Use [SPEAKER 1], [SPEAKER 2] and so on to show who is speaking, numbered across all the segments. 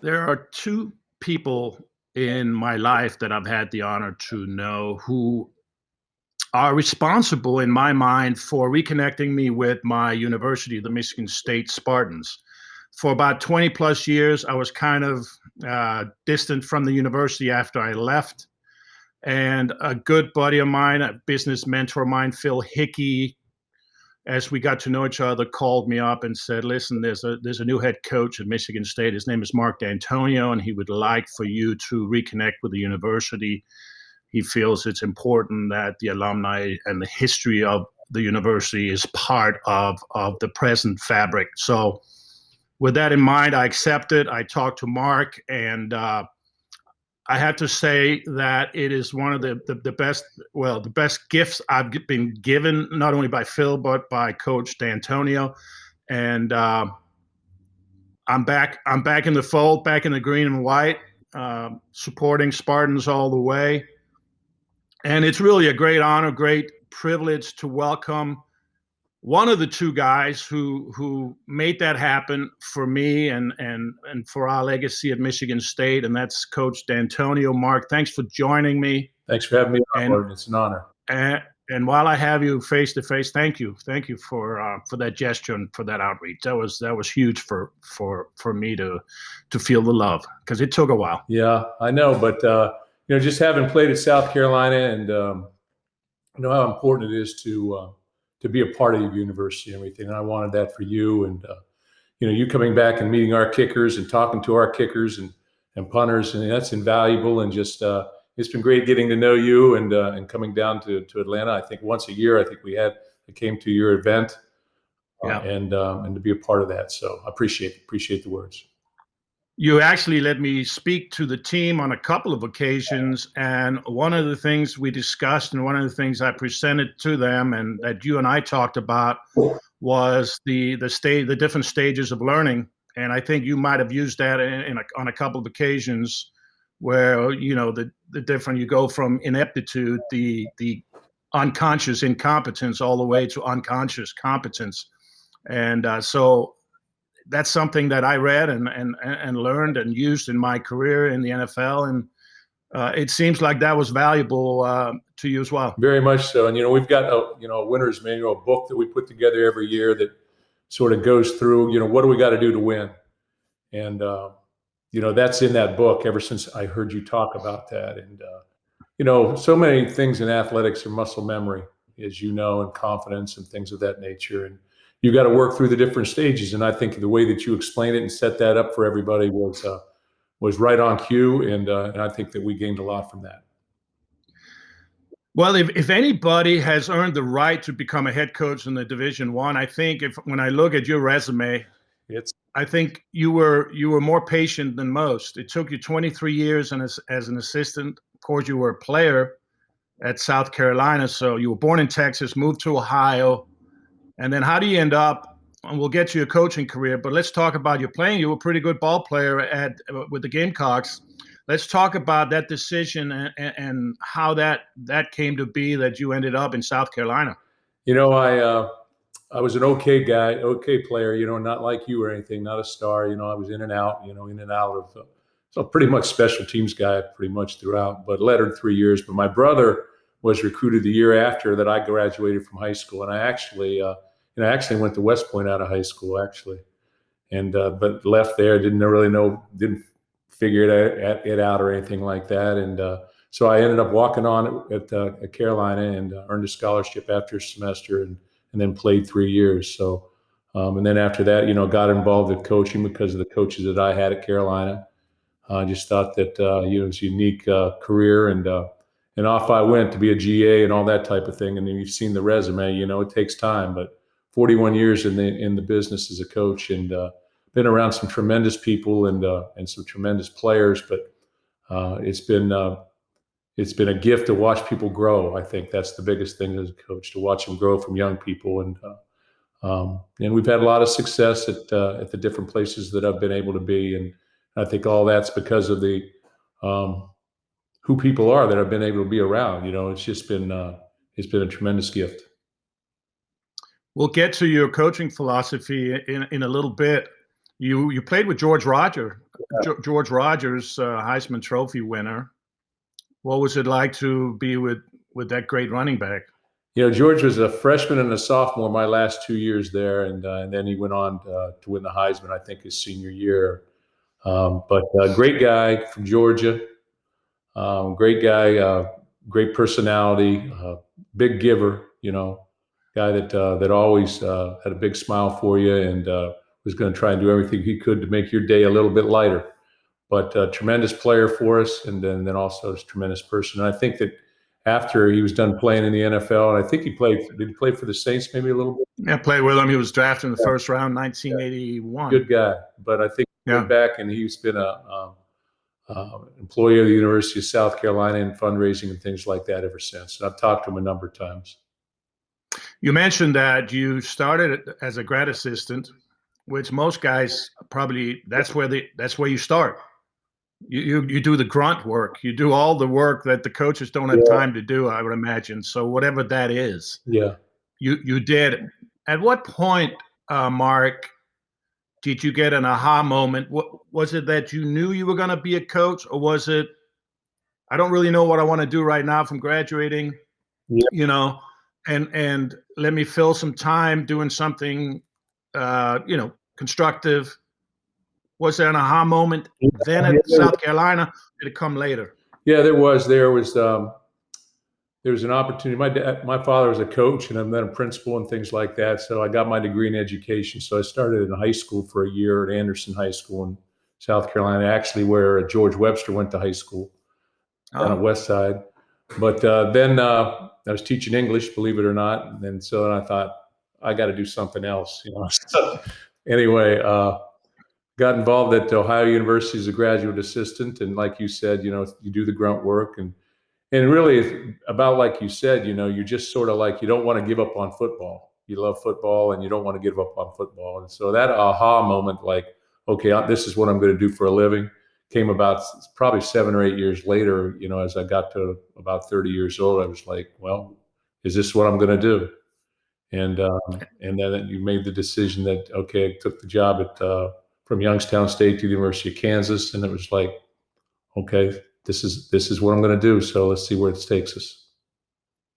[SPEAKER 1] There are two people in my life that I've had the honor to know who are responsible, in my mind, for reconnecting me with my university, the Michigan State Spartans. For about 20 plus years, I was kind of distant from the university after I left. And a good buddy of mine, a business mentor of mine, Phil Hickey, as we got to know each other, called me up and said, "Listen, there's a new head coach at Michigan State. His name is Mark Dantonio, and he would like for you to reconnect with the university. He feels it's important that the alumni and the history of the university is part of the present fabric." So with that in mind, I accepted. I talked to Mark, and I have to say that it is one of the best, well, the best gifts I've been given, not only by Phil, but by Coach Dantonio. And I'm back in the fold, back in the green and white, supporting Spartans all the way. And it's really a great honor, great privilege to welcome one of the two guys who made that happen for me and for our legacy at Michigan State, and that's Coach Dantonio. Mark, thanks for joining me.
[SPEAKER 2] Thanks for having me on, Morten. It's an honor.
[SPEAKER 1] And while I have you face to face, thank you for that gesture and for that outreach. That was huge for me to feel the love, because it took a while.
[SPEAKER 2] Yeah, I know, but just having played at South Carolina and I know how important it is to be a part of your university and everything. And I wanted that for you. And, you coming back and meeting our kickers and talking to our kickers and punters, and that's invaluable. And just, it's been great getting to know you and coming down to Atlanta. I think once a year, I came to your event and to be a part of that. So I appreciate the words.
[SPEAKER 1] You actually let me speak to the team on a couple of occasions, and one of the things we discussed and one of the things I presented to them and that you and I talked about was the different stages of learning. And I think you might have used that on a couple of occasions where, the different, you go from ineptitude, the unconscious incompetence, all the way to unconscious competence. And so that's something that I read and learned and used in my career in the NFL. And it seems like that was valuable to you as well.
[SPEAKER 2] Very much so. And, we've got a winner's manual, a book that we put together every year that sort of goes through, what do we got to do to win? And, that's in that book ever since I heard you talk about that. And, so many things in athletics are muscle memory, as you know, and confidence and things of that nature. And you got to work through the different stages. And I think the way that you explained it and set that up for everybody was right on cue. And I think that we gained a lot from that.
[SPEAKER 1] Well, if anybody has earned the right to become a head coach in the Division I, I think when I look at your resume, I think you were more patient than most. It took you 23 years as an assistant. Of course, you were a player at South Carolina. So you were born in Texas, moved to Ohio. And then how do you end up, and we'll get to your coaching career, but let's talk about your playing. You were a pretty good ball player with the Gamecocks. Let's talk about that decision and how that came to be that you ended up in South Carolina.
[SPEAKER 2] I was an okay guy, okay player, not like you or anything, not a star. I was in and out of, so pretty much special teams guy pretty much throughout, but lettered 3 years. But my brother was recruited the year after that I graduated from high school. And I actually went to West Point out of high school, actually, and but left there. Didn't figure it out or anything like that. And so I ended up walking on at Carolina and earned a scholarship after a semester and then played 3 years. So and then after that, got involved with coaching because of the coaches that I had at Carolina. I just thought that it was a unique career, and off I went to be a GA and all that type of thing. And then you've seen the resume. It takes time, but 41 years in the business as a coach, and been around some tremendous people and some tremendous players. But it's been a gift to watch people grow. I think that's the biggest thing as a coach, to watch them grow from young people. And we've had a lot of success at the different places that I've been able to be. And I think all that's because of the who people are that I've been able to be around. It's just been a tremendous gift.
[SPEAKER 1] We'll get to your coaching philosophy in a little bit. You played with George Rogers George Rogers, Heisman Trophy winner. What was it like to be with that great running back?
[SPEAKER 2] George was a freshman and a sophomore my last 2 years there, and then he went on to win the Heisman, I think, his senior year. But great guy from Georgia, great guy, great personality, big giver. Guy that always had a big smile for you and was going to try and do everything he could to make your day a little bit lighter. But a tremendous player for us, and then also a tremendous person. And I think that after he was done playing in the NFL, and I think did he play for the Saints maybe a little bit?
[SPEAKER 1] Yeah, played with him. He was drafted in the first round, 1981.
[SPEAKER 2] Good guy. But I think he went back, and he's been a employee of the University of South Carolina in fundraising and things like that ever since. And I've talked to him a number of times.
[SPEAKER 1] You mentioned that you started as a grad assistant, which most guys probably that's where you start. You do the grunt work. You do all the work that the coaches don't have time to do, I would imagine. So whatever that is, you did. At what point, Mark, did you get an aha moment? Was it that you knew you were going to be a coach, or was it, I don't really know what I want to do right now from graduating, and let me fill some time doing something, constructive? Was there an aha moment then at South Carolina? Did it come later?
[SPEAKER 2] Yeah, there was an opportunity. My father was a coach, and I'm then a principal and things like that. So I got my degree in education. So I started in high school for a year at Andersen High School in South Carolina, actually where George Webster went to high school on the west side. But then I was teaching English, believe it or not. And so then I thought, I got to do something else. So anyway, got involved at Ohio University as a graduate assistant. And like you said, you do the grunt work. And really, it's about like you said, you're just sort of like, you don't want to give up on football. You love football and you don't want to give up on football. And so that aha moment, like, okay, this is what I'm going to do for a living, came about probably 7 or 8 years later. As I got to about 30 years old, I was like, well, is this what I'm going to do? And then you made the decision that, okay, I took the job from Youngstown State to the University of Kansas. And it was like, okay, this is what I'm going to do. So let's see where it takes us.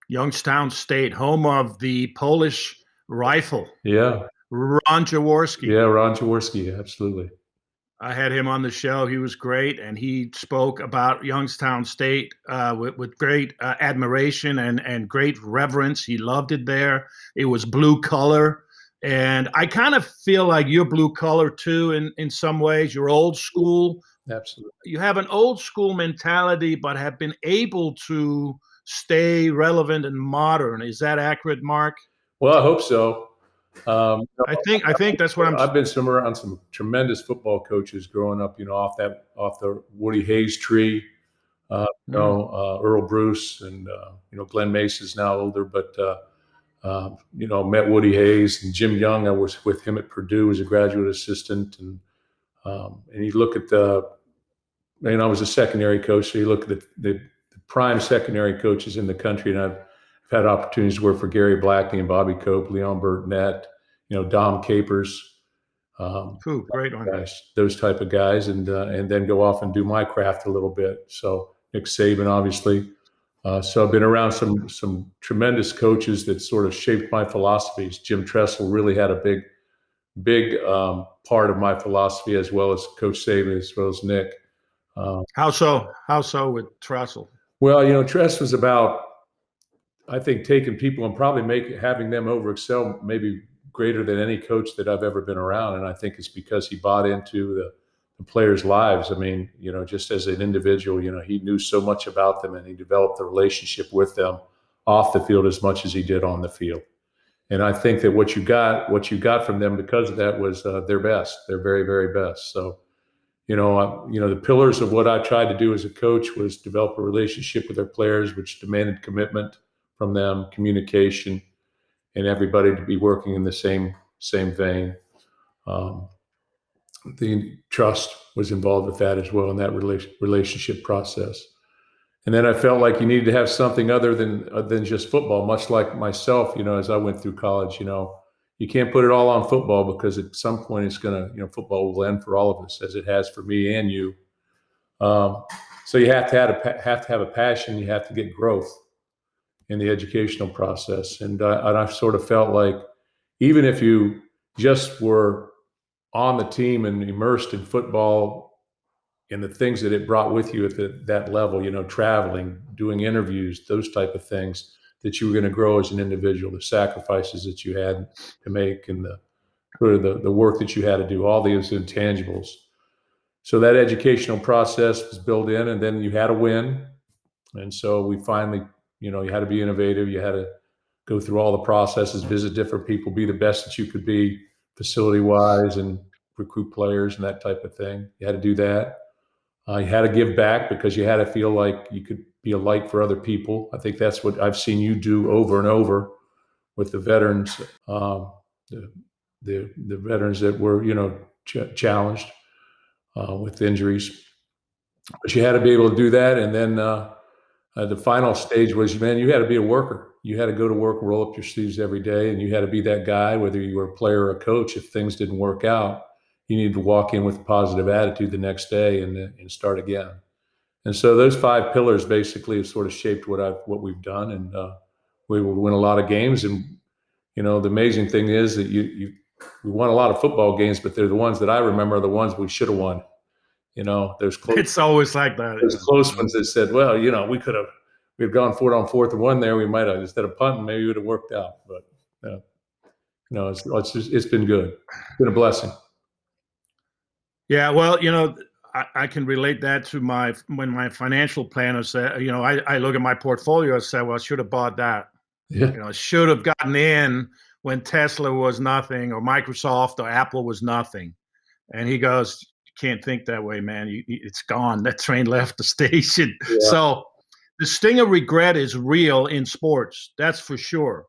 [SPEAKER 1] Youngstown State, home of the Polish rifle.
[SPEAKER 2] Yeah.
[SPEAKER 1] Ron Jaworski.
[SPEAKER 2] Yeah, Ron Jaworski, absolutely.
[SPEAKER 1] I had him on the show. He was great, and he spoke about Youngstown State with great admiration and great reverence. He loved it there. It was blue color, and I kind of feel like you're blue collar too in some ways. You're old school.
[SPEAKER 2] Absolutely.
[SPEAKER 1] You have an old school mentality, but have been able to stay relevant and modern. Is that accurate, Mark?
[SPEAKER 2] Well, I hope so.
[SPEAKER 1] I think that's what
[SPEAKER 2] I've been around some tremendous football coaches growing up, off the Woody Hayes tree, Earl Bruce and, Glenn Mace's now older, but, met Woody Hayes and Jim Young. I was with him at Purdue as a graduate assistant. And you look at I was a secondary coach. So you look at the prime secondary coaches in the country, and I've had opportunities to work for Gary Blackney and Bobby Cope, Leon Burtonette, Dom Capers,
[SPEAKER 1] great one.
[SPEAKER 2] Guys, those type of guys, and then go off and do my craft a little bit. So Nick Saban, obviously. So I've been around some tremendous coaches that sort of shaped my philosophies. Jim Tressel really had a big part of my philosophy, as well as Coach Saban, as well as Nick.
[SPEAKER 1] How so with Tressel?
[SPEAKER 2] Well, Tress was about, I think, taking people and probably having them over excel maybe greater than any coach that I've ever been around. And I think it's because he bought into the players' lives. I mean, just as an individual, he knew so much about them, and he developed a relationship with them off the field as much as he did on the field. And I think that what you got from them because of that was their best, their very, very best. So, the pillars of what I tried to do as a coach was develop a relationship with their players, which demanded commitment from them, communication, and everybody to be working in the same vein. The trust was involved with that as well in that relationship process. And then I felt like you needed to have something other than just football, much like myself, as I went through college, you you can't put it all on football, because at some point it's going to, football will end for all of us, as it has for me and you. So you have to have a passion. You have to get growth in the educational process. And I've sort of felt like, even if you just were on the team and immersed in football and the things that it brought with you at that level, traveling, doing interviews, those type of things, that you were going to grow as an individual, the sacrifices that you had to make, and the work that you had to do, all these intangibles. So that educational process was built in, and then you had to win. And so we finally, you had to be innovative. You had to go through all the processes, visit different people, be the best that you could be facility-wise, and recruit players and that type of thing. You had to do that. You had to give back, because you had to feel like you could be a light for other people. I think that's what I've seen you do over and over with the veterans, the veterans that were, challenged with injuries. But you had to be able to do that. And then the final stage was, man, you had to be a worker. You had to go to work, roll up your sleeves every day, and you had to be that guy, whether you were a player or a coach. If things didn't work out, you needed to walk in with a positive attitude the next day and start again. And so those 5 pillars basically have sort of shaped what we've done, and we will win a lot of games. And the amazing thing is that we won a lot of football games, but they're the ones that I remember are the ones we should have won. There's close.
[SPEAKER 1] It's always like that.
[SPEAKER 2] There's close ones that said, well, we could have. We had gone for it on 4th and 1 there. We might have, instead of punting, maybe it would have worked out. But it's been good. It's been a blessing.
[SPEAKER 1] Yeah, well, I can relate that to when my financial planner said, I look at my portfolio and say, well, I should have bought that.
[SPEAKER 2] Yeah.
[SPEAKER 1] I should have gotten in when Tesla was nothing, or Microsoft or Apple was nothing. And he goes, you can't think that way, man. It's gone. That train left the station. Yeah. So the sting of regret is real in sports. That's for sure.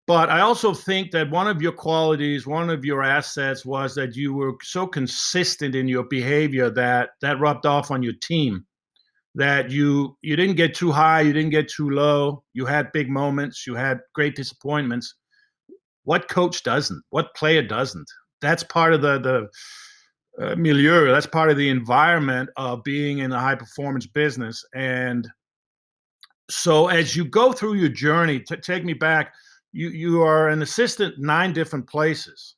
[SPEAKER 1] But I also think that one of your qualities, one of your assets, was that you were so consistent in your behavior that rubbed off on your team. That you didn't get too high, you didn't get too low. You had big moments, you had great disappointments. What coach doesn't? What player doesn't? That's part of the milieu. That's part of the environment of being in a high performance business. And so as you go through your journey, take me back. You are an assistant 9 different places.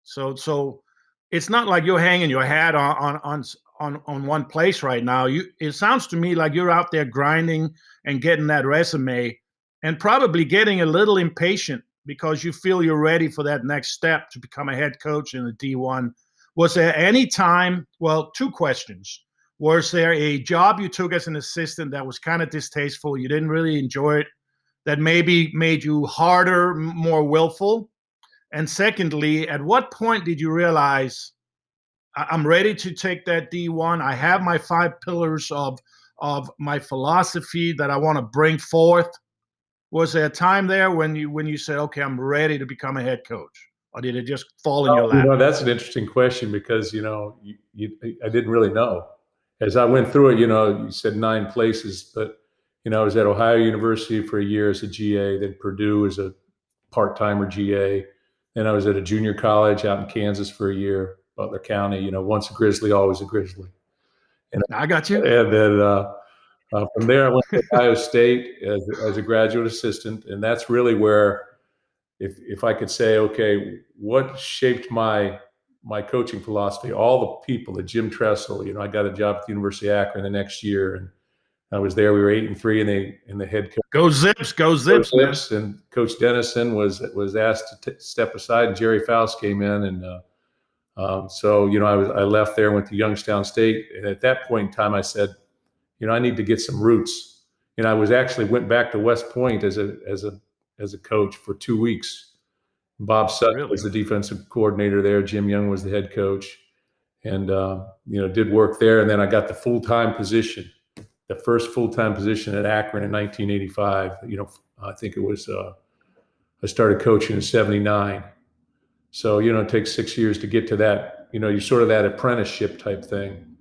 [SPEAKER 1] So it's not like you're hanging your hat on one place right now. It sounds to me like you're out there grinding and getting that resume, and probably getting a little impatient because you feel you're ready for that next step to become a head coach in the D1. Was there any time, well, 2 questions. Was there a job you took as an assistant that was kind of distasteful, you didn't really enjoy it, that maybe made you harder, more willful? And secondly, at what point did you realize, I'm ready to take that D1. I have my 5 pillars of my philosophy that I want to bring forth? Was there a time there when you said, okay, I'm ready to become a head coach? Or did it just fall in your lap?
[SPEAKER 2] That's an interesting question, because, I didn't really know. As I went through it, you said 9 places, but, I was at Ohio University for a year as a GA, then Purdue as a part-timer GA. Then I was at a junior college out in Kansas for a year, Butler County, once a Grizzly, always a Grizzly. And
[SPEAKER 1] I got you.
[SPEAKER 2] And then from there, I went to Ohio State as a graduate assistant. And that's really where, if I could say, okay, what shaped my coaching philosophy, all the people, the Jim Tressel, I got a job at the University of Akron the next year, and I was there. We were 8-3, and the head coach.
[SPEAKER 1] Go Zips, man.
[SPEAKER 2] And Coach Dennison was asked to step aside, and Jerry Faust came in, and so I left there, went to Youngstown State, and at that point in time, I said, I need to get some roots. I went back to West Point as a coach for 2 weeks. Bob Sutton was the defensive coordinator there. Jim Young was the head coach, and did work there. And then I got the full-time position. The first full-time position at Akron in 1985. I think it was, I started coaching in 79. So, it takes 6 years to get to that, you're sort of that apprenticeship type thing.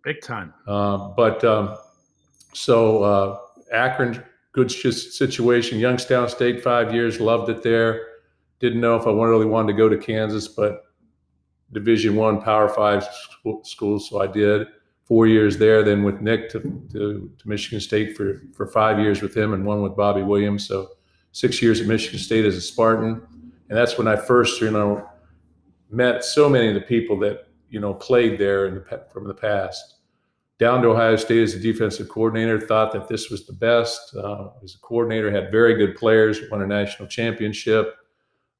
[SPEAKER 1] Big time.
[SPEAKER 2] So Akron, good situation. Youngstown State, 5 years, loved it there. Didn't know if I really wanted to go to Kansas, but Division I, Power Five schools, so I did. 4 years there, then with Nick to Michigan State for 5 years with him, and one with Bobby Williams. So 6 years at Michigan State as a Spartan, and that's when I first, met so many of the people that played there from the past. Down to Ohio State as a defensive coordinator, thought that this was the best. As a coordinator, had very good players, won a national championship,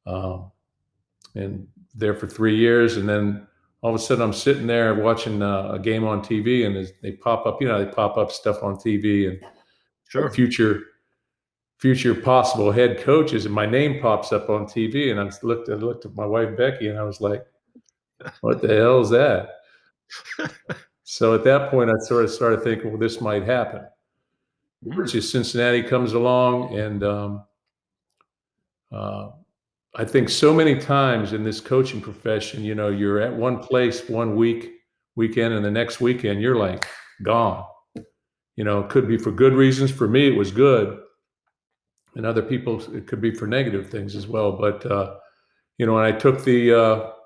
[SPEAKER 2] and there for 3 years. And then all of a sudden I'm sitting there watching a game on TV, and they pop up, they pop up stuff on TV and
[SPEAKER 1] Sure.
[SPEAKER 2] future possible head coaches, and my name pops up on TV, and I looked at my wife Becky, and I was like, what the hell is that? So at that point, I sort of started thinking, well, this might happen. Cincinnati comes along, and I think so many times in this coaching profession, you're at one place one weekend, and the next weekend you're like gone. It could be for good reasons. For me, it was good, and other people, it could be for negative things as well. But when I took the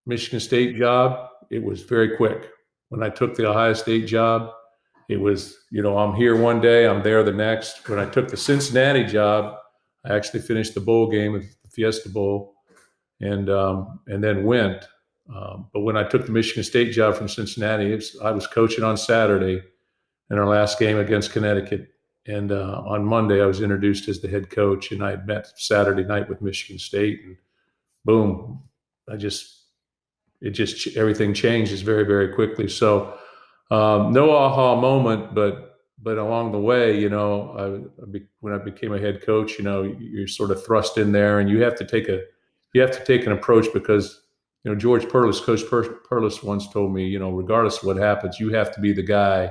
[SPEAKER 2] Michigan State job, it was very quick. When I took the Ohio State job, it was, I'm here one day, I'm there the next. When I took the Cincinnati job, I actually finished the bowl game with the Fiesta Bowl, and then went. But when I took the Michigan State job from Cincinnati, I was coaching on Saturday in our last game against Connecticut. And on Monday, I was introduced as the head coach, and I had met Saturday night with Michigan State, and boom, everything changes very, very quickly. So no aha moment, but along the way, when I became a head coach, you're sort of thrust in there, and you have to take an approach, because Coach Perlis once told me, regardless of what happens, you have to be the guy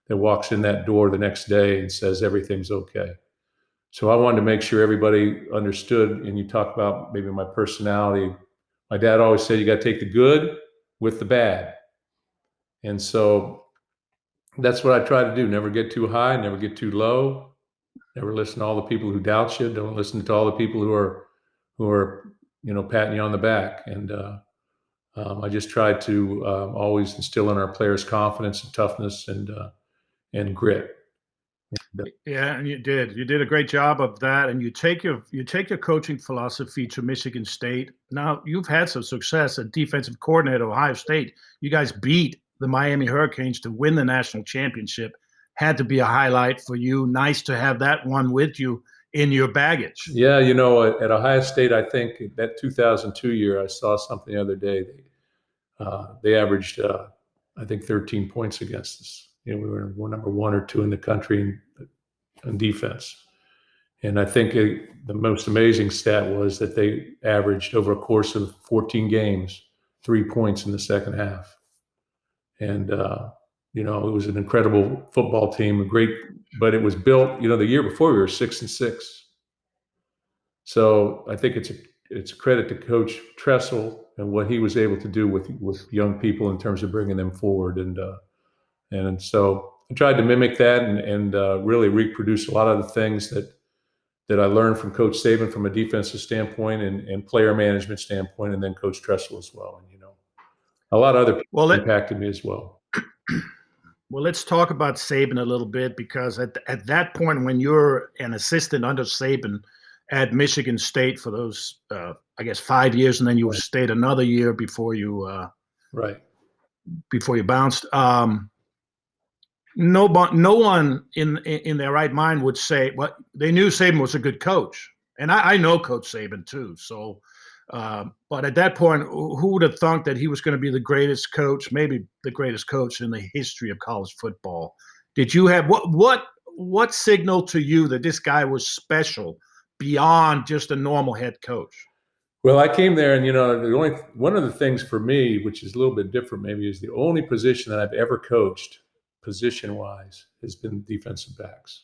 [SPEAKER 2] that walks in that door the next day and says everything's okay. So I wanted to make sure everybody understood. And you talk about maybe my personality. My dad always said you got to take the good with the bad. And so that's what I try to do. Never get too high, never get too low. Never listen to all the people who doubt you. Don't listen to all the people who are patting you on the back. And I just try to always instill in our players confidence and toughness and grit.
[SPEAKER 1] Yeah, and you did a great job of that. And you take your coaching philosophy to Michigan State. Now you've had some success at defensive coordinator at Ohio State. You guys beat the Miami Hurricanes to win the national championship. Had to be a highlight for you. Nice to have that one with you in your baggage.
[SPEAKER 2] Yeah, at Ohio State, I think that 2002 year, I saw something the other day. They averaged, I think, 13 points against us. We were number 1 or 2 in the country in defense. And I think the most amazing stat was that they averaged, over a course of 14 games, 3 points in the second half. And, it was an incredible football team, but it was built, the year before we were 6-6. So I think it's a credit to Coach Tressel and what he was able to do with young people in terms of bringing them forward. And so I tried to mimic that and really reproduce a lot of the things that I learned from Coach Saban from a defensive standpoint and player management standpoint, and then Coach Tressel as well. And a lot of other people impacted me as well.
[SPEAKER 1] Well, let's talk about Saban a little bit, because at that point, when you're an assistant under Saban at Michigan State for those, I guess, 5 years, and then you stayed another year before you bounced. No one in their right mind would say, well, they knew Saban was a good coach, and I know Coach Saban too. So, but at that point, who would have thought that he was going to be the greatest coach, maybe the greatest coach in the history of college football? Did you have what signaled to you that this guy was special beyond just a normal head coach?
[SPEAKER 2] Well, I came there, and one of the things for me, which is a little bit different, maybe, is the only position that I've ever coached, position-wise, has been defensive backs,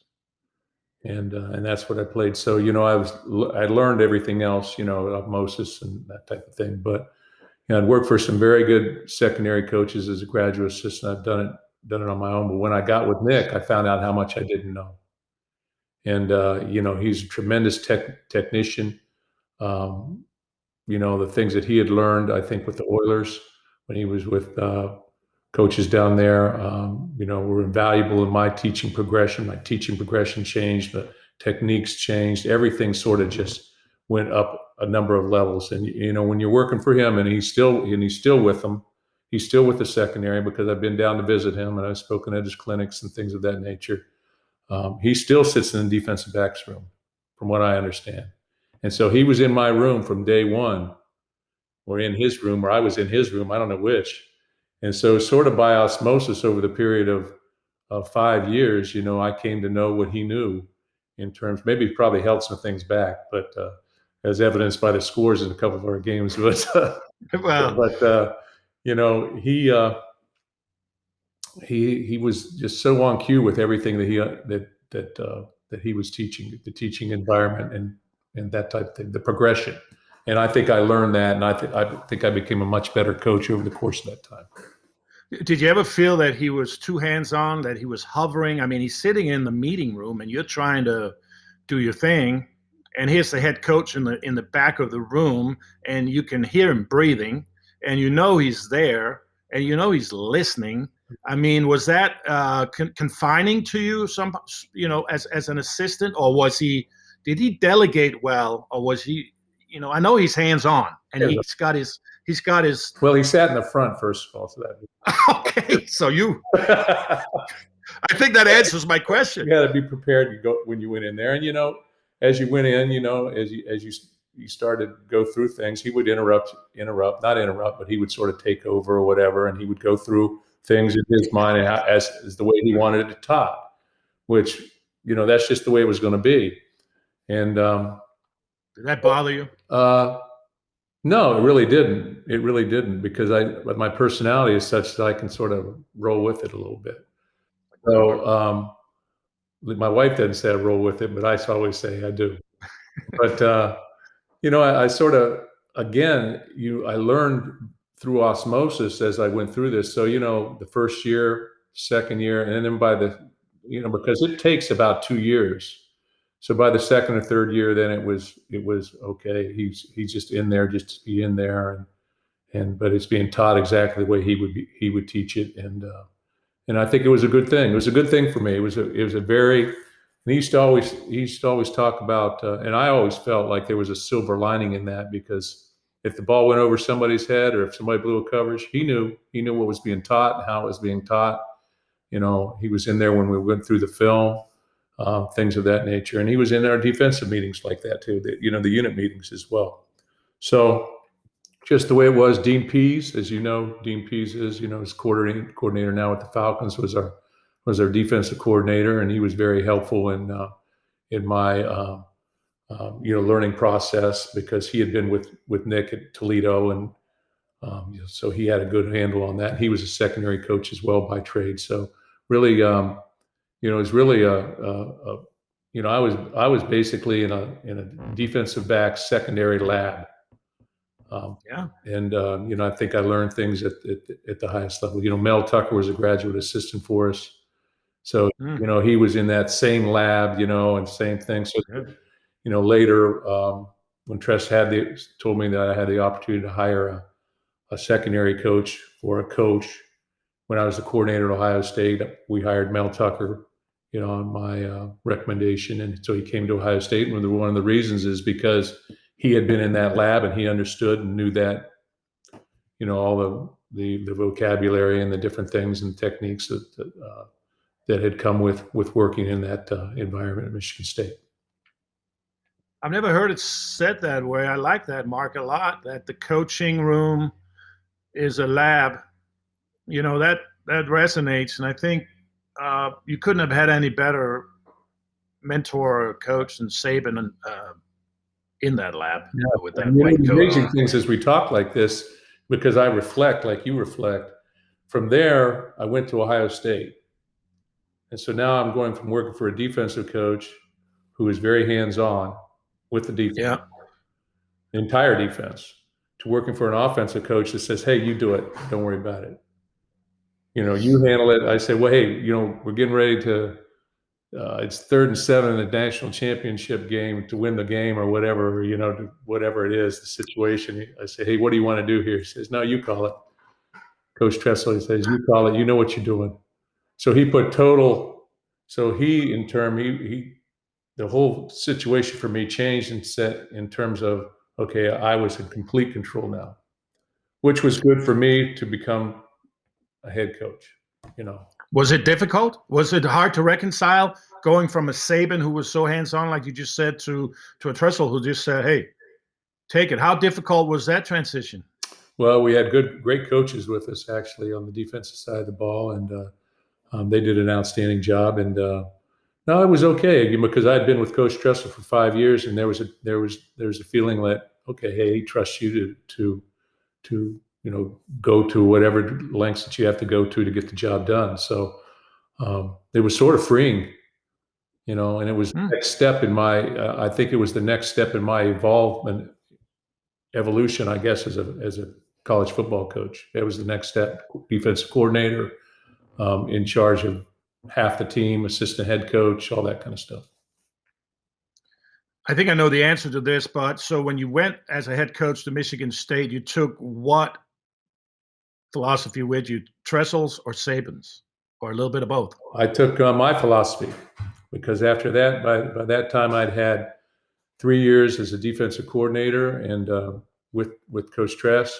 [SPEAKER 2] and that's what I played. So I learned everything else, osmosis and that type of thing. But I'd worked for some very good secondary coaches as a graduate assistant. I've done it on my own. But when I got with Nick, I found out how much I didn't know. And he's a tremendous technician. The things that he had learned, I think, with the Oilers when he was with coaches down there, were invaluable in my teaching progression. My teaching progression changed, the techniques changed, everything sort of just went up a number of levels. And when you're working for him, and he's still with them, he's still with the secondary, because I've been down to visit him and I've spoken at his clinics and things of that nature. He still sits in the defensive backs room, from what I understand. And so he was in my room from day one, or in his room, or I was in his room, I don't know which. And so sort of by osmosis over the period of 5 years, I came to know what he knew in terms, maybe probably held some things back, but as evidenced by the scores in a couple of our games. But, he was just so on cue with everything that he was teaching, the teaching environment and that type of thing, the progression. And I think I learned that, and I think I became a much better coach over the course of that time.
[SPEAKER 1] Did you ever feel that he was too hands-on, that he was hovering? I mean, he's sitting in the meeting room and you're trying to do your thing, and here's the head coach in the back of the room, and you can hear him breathing, and he's there, and he's listening. I mean, was that confining to you, as an assistant, or did he delegate well, or was he, I know he's hands-on, and he's got his.
[SPEAKER 2] Well, he sat in the front, first of all, so that.
[SPEAKER 1] Okay, so I think that answers my question.
[SPEAKER 2] You got to be prepared to go when you went in there, and as you went in, as you started to go through things, he would not interrupt, but he would sort of take over or whatever, and he would go through things in his mind as the way he wanted it taught, which that's just the way it was going to be. And
[SPEAKER 1] did that bother you?
[SPEAKER 2] No, it really didn't. It really didn't, because my personality is such that I can sort of roll with it a little bit. So my wife doesn't say I roll with it, but I always say I do. But I sort of, again, I learned through osmosis as I went through this. So the first year, second year, and then by the because it takes about 2 years. So by the second or third year, then it was okay. He's just in there just to be in there, but it's being taught exactly the way he would teach it, and I think it was a good thing. It was a good thing for me. It was a very, and he used to always talk about, and I always felt like there was a silver lining in that, because if the ball went over somebody's head, or if somebody blew a coverage, he knew what was being taught and how it was being taught. He was in there when we went through the film. Things of that nature. And he was in our defensive meetings like that too, the unit meetings as well. So just the way it was. Dean Pease, as Dean Pease is, his coordinator now with the Falcons, was our defensive coordinator, and he was very helpful in my learning process, because he had been with Nick at Toledo, and so he had a good handle on that. He was a secondary coach as well by trade. So really, it was really I was basically in a defensive back secondary lab. And I think I learned things at the highest level. Mel Tucker was a graduate assistant for us, so he was in that same lab, and same thing. So later, when Tress told me that I had the opportunity to hire a secondary coach for a coach, when I was the coordinator at Ohio State, we hired Mel Tucker, on my recommendation. And so he came to Ohio State. And one of the reasons is because he had been in that lab, and he understood and knew that, all the vocabulary and the different things and techniques that had come with working in that environment at Michigan State.
[SPEAKER 1] I've never heard it said that way. I like that, Mark, a lot, that the coaching room is a lab. That resonates. And I think you couldn't have had any better mentor or coach than Saban in that lab. With that
[SPEAKER 2] the amazing things as we talk like this, because I reflect like you reflect. From there, I went to Ohio State. And so now I'm going from working for a defensive coach who is very hands-on with the defense, the entire defense, to working for an offensive coach that says, hey, you do it. Don't worry about it. You handle it. I say, well, hey, we're getting ready to it's 3rd and 7 in the national championship game to win the game or whatever, whatever it is, the situation. I say, hey, what do you want to do here? He says, no, you call it. Coach Tressel, he says, you call it. You know what you're doing. So he put total. So he, in turn, the whole situation for me changed and set in terms of, okay, I was in complete control now, which was good for me to become a head coach.
[SPEAKER 1] Was it difficult? Was it hard to reconcile going from a Saban who was so hands-on, like you just said, to a Tressel who just said, hey, take it? How difficult was that transition?
[SPEAKER 2] Well, we had great coaches with us, actually, on the defensive side of the ball, and they did an outstanding job. And no, it was okay because I had been with Coach Tressel for 5 years, and there was a feeling that, okay, hey, he trusts you to go to whatever lengths that you have to go to get the job done. So it was sort of freeing, and it was the next step in my. I think it was the next step in my evolution, I guess, as a college football coach. It was the next step. Defensive coordinator, in charge of half the team, assistant head coach, all that kind of stuff.
[SPEAKER 1] I think I know the answer to this, but so when you went as a head coach to Michigan State, you took what philosophy with you, Tressel's or Saban's, or a little bit of both?
[SPEAKER 2] I took my philosophy because after that, by that time, I'd had 3 years as a defensive coordinator and with Coach Tress,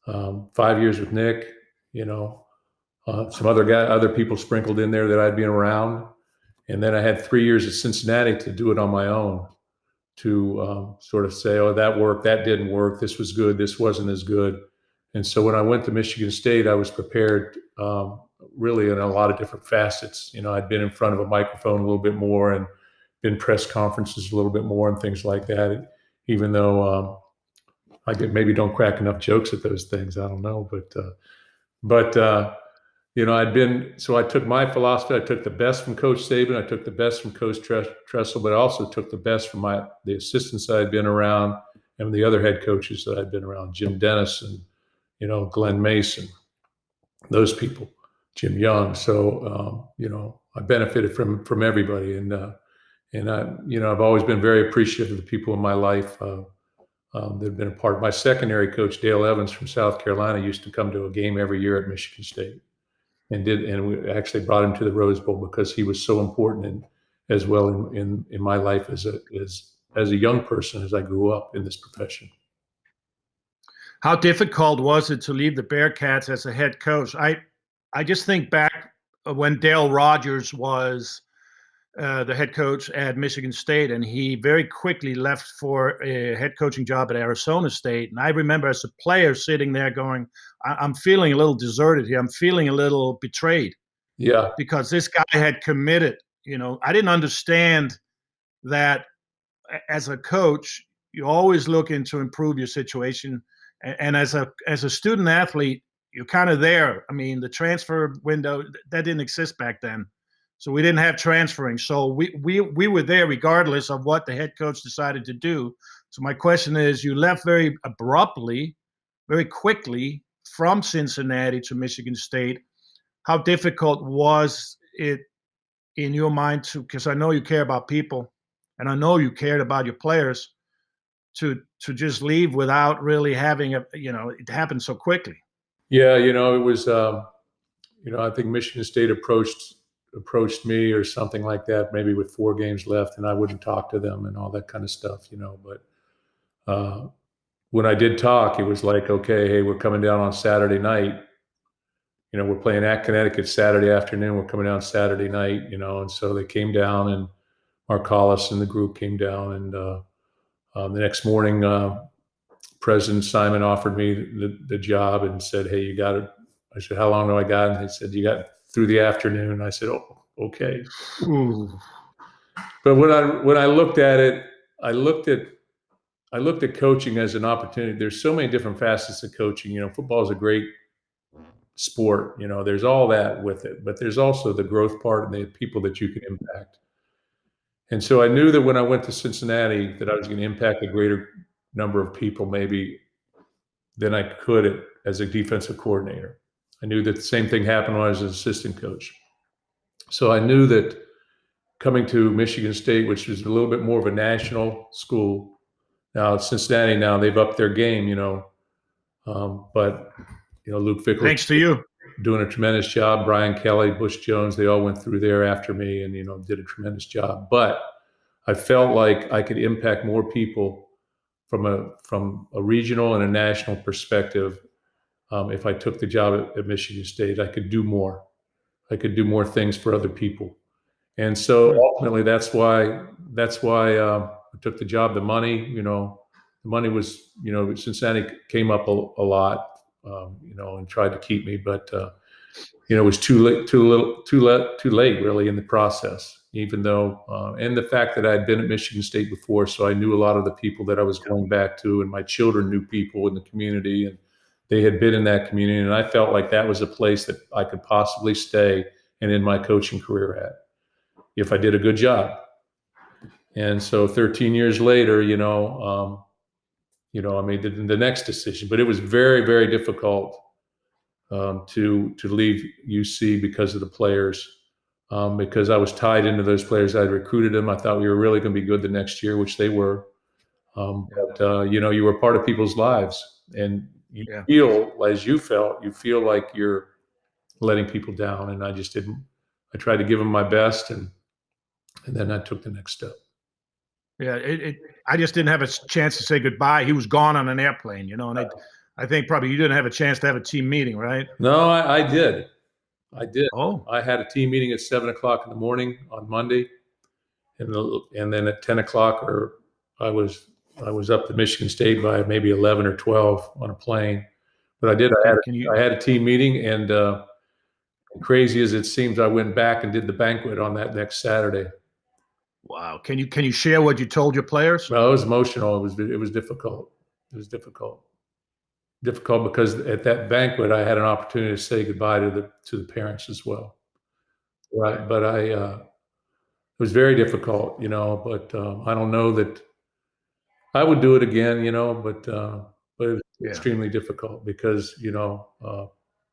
[SPEAKER 2] 5 years with Nick, some other people sprinkled in there that I'd been around. And then I had 3 years at Cincinnati to do it on my own, to sort of say, oh, that worked, that didn't work, this was good, this wasn't as good. And so when I went to Michigan State, I was prepared really in a lot of different facets. I'd been in front of a microphone a little bit more and been press conferences a little bit more and things like that, even though I maybe don't crack enough jokes at those things. I don't know, but so I took my philosophy. I took the best from Coach Saban. I took the best from Coach Tressel, but I also took the best from the assistants that I'd been around and the other head coaches that I'd been around, Jim Dennison, Glenn Mason, those people, Jim Young. So, I benefited from everybody. And I've always been very appreciative of the people in my life that have been a part of my secondary coach, Dale Evans from South Carolina, used to come to a game every year at Michigan State. And we actually brought him to the Rose Bowl because he was so important as well in my life as a young person as I grew up in this profession.
[SPEAKER 1] How difficult was it to leave the Bearcats as a head coach? I just think back when Dale Rogers was the head coach at Michigan State, and he very quickly left for a head coaching job at Arizona State. And I remember as a player sitting there going, I'm feeling a little deserted here. I'm feeling a little betrayed.
[SPEAKER 2] Yeah.
[SPEAKER 1] Because this guy had committed. I didn't understand that as a coach, you always looking to improve your situation. And as a student athlete, you're kind of there. I mean, the transfer window, that didn't exist back then. So we didn't have transferring. So we were there regardless of what the head coach decided to do. So my question is, you left very abruptly, very quickly from Cincinnati to Michigan State. How difficult was it in your mind because I know you care about people and I know you cared about your players, to just leave without really having it happened so quickly?
[SPEAKER 2] Yeah, it was, I think Michigan State approached me or something like that, maybe with 4 games left, and I wouldn't talk to them and all that kind of stuff, but when I did talk, it was like, okay, hey, we're coming down on Saturday night. We're playing at Connecticut Saturday afternoon. We're coming down Saturday night, and so they came down, and Mark Hollis and the group came down, and the next morning, President Simon offered me the job and said, hey, you got it. I said, how long do I got? And he said, you got through the afternoon. I said, oh, okay.
[SPEAKER 1] Ooh.
[SPEAKER 2] But when I looked at it, I looked at coaching as an opportunity. There's so many different facets of coaching. Football is a great sport. There's all that with it, but there's also the growth part and the people that you can impact. And so I knew that when I went to Cincinnati that I was going to impact a greater number of people maybe than I could as a defensive coordinator. I knew that the same thing happened when I was an assistant coach. So I knew that coming to Michigan State, which is a little bit more of a national school. Now Cincinnati, now they've upped their game, but Luke Fickell,
[SPEAKER 1] thanks to you,
[SPEAKER 2] doing a tremendous job. Brian Kelly, Bush Jones, they all went through there after me, and did a tremendous job. But I felt like I could impact more people from a regional and a national perspective. If I took the job at Michigan State, I could do more. I could do more things for other people. And so ultimately, that's why I took the job. The money was, Cincinnati came up a lot, and tried to keep me, but it was too late, really, in the process. Even though, and the fact that I had been at Michigan State before, so I knew a lot of the people that I was going back to, and my children knew people in the community, and they had been in that community, and I felt like that was a place that I could possibly stay and end my coaching career at, if I did a good job. And so 13 years later, I made the next decision, but it was very, very difficult to leave UC because of the players, because I was tied into those players. I'd recruited them. I thought we were really going to be good the next year, which they were. But you were part of people's lives, and you feel, as you felt, you feel like you're letting people down. And I just didn't. I tried to give them my best, and then I took the next step.
[SPEAKER 1] Yeah, I just didn't have a chance to say goodbye. He was gone on an airplane, and I think probably you didn't have a chance to have a team meeting, right?
[SPEAKER 2] No, I did. I did.
[SPEAKER 1] Oh,
[SPEAKER 2] I had a team meeting at 7:00 in the morning on Monday, and then at 10:00, or I was up to Michigan State by maybe 11 or 12 on a plane. But I did. I had a team meeting, and crazy as it seems, I went back and did the banquet on that next Saturday.
[SPEAKER 1] Wow. Can you share what you told your players?
[SPEAKER 2] Well, it was emotional. It was difficult. It was difficult because at that banquet I had an opportunity to say goodbye to the parents as well. Right, but it was very difficult, But I don't know that I would do it again, But it was extremely difficult because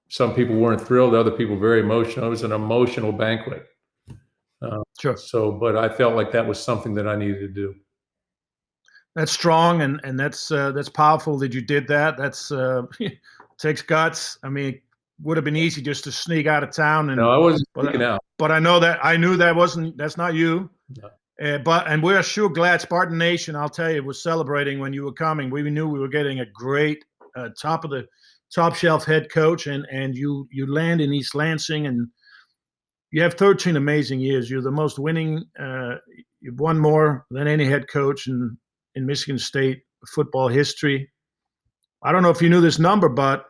[SPEAKER 2] some people weren't thrilled, other people very emotional. It was an emotional banquet.
[SPEAKER 1] Sure.
[SPEAKER 2] So, but I felt like that was something that I needed to do.
[SPEAKER 1] That's strong, and that's powerful that you did that. That's takes guts. I mean, it would have been easy just to sneak out of town. And
[SPEAKER 2] no, I wasn't sneaking out.
[SPEAKER 1] But I knew that's not you. No. And we're sure glad Spartan Nation, I'll tell you, was celebrating when you were coming. We knew we were getting a great top shelf head coach, and you land in East Lansing, and you have 13 amazing years. You're the most winning. You've won more than any head coach in Michigan State football history. I don't know if you knew this number, but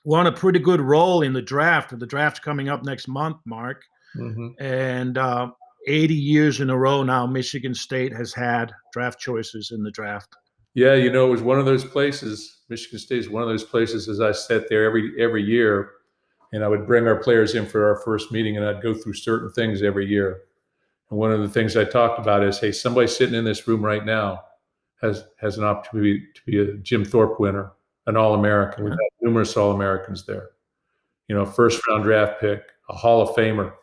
[SPEAKER 1] won a pretty good role in the draft. The draft's coming up next month, Mark. Mm-hmm. And 80 years in a row now, Michigan State has had draft choices in the draft.
[SPEAKER 2] Yeah, it was one of those places. Michigan State is one of those places, as I sat there every year, and I would bring our players in for our first meeting, and I'd go through certain things every year. And one of the things I talked about is, hey, somebody sitting in this room right now has an opportunity to be a Jim Thorpe winner, an All-American. We've had numerous All-Americans there. First-round draft pick, a Hall of Famer.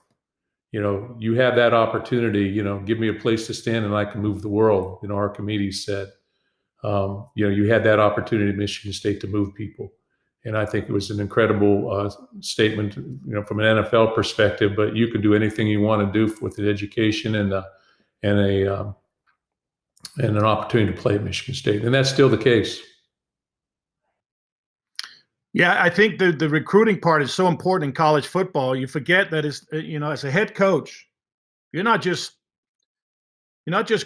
[SPEAKER 2] You have that opportunity. Give me a place to stand, and I can move the world. Archimedes said. You had that opportunity at Michigan State to move people. And I think it was an incredible statement, from an NFL perspective. But you can do anything you want to do with an education and an opportunity to play at Michigan State, and that's still the case.
[SPEAKER 1] Yeah, I think the recruiting part is so important in college football. You forget that as a head coach, you're not just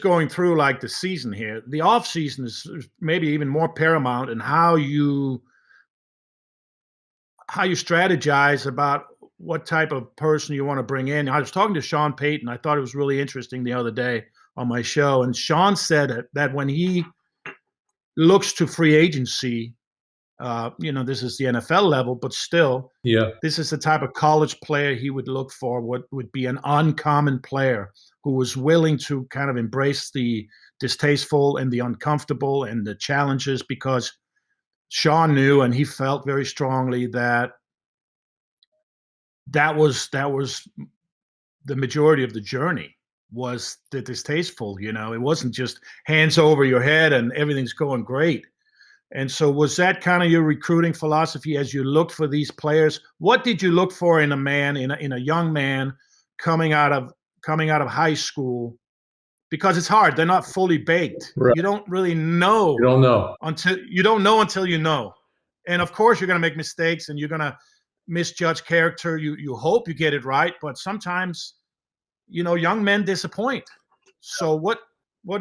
[SPEAKER 1] going through like the season here. The off season is maybe even more paramount in how you strategize about what type of person you want to bring in. I was talking to Sean Payton. I thought it was really interesting the other day on my show. And Sean said that when he looks to free agency, this is the NFL level, but still, this is the type of college player he would look for, what would be an uncommon player who was willing to kind of embrace the distasteful and the uncomfortable and the challenges, because Sean knew, and he felt very strongly that was the majority of the journey, was the distasteful. It wasn't just hands over your head and everything's going great. And so was that kind of your recruiting philosophy as you looked for these players? What did you look for in a man, in a young man coming out of high school? Because it's hard. They're not fully baked.
[SPEAKER 2] Right.
[SPEAKER 1] You don't really know.
[SPEAKER 2] You don't know.
[SPEAKER 1] Until you know. And of course you're going to make mistakes and you're going to misjudge character. You hope you get it right, but sometimes young men disappoint. So what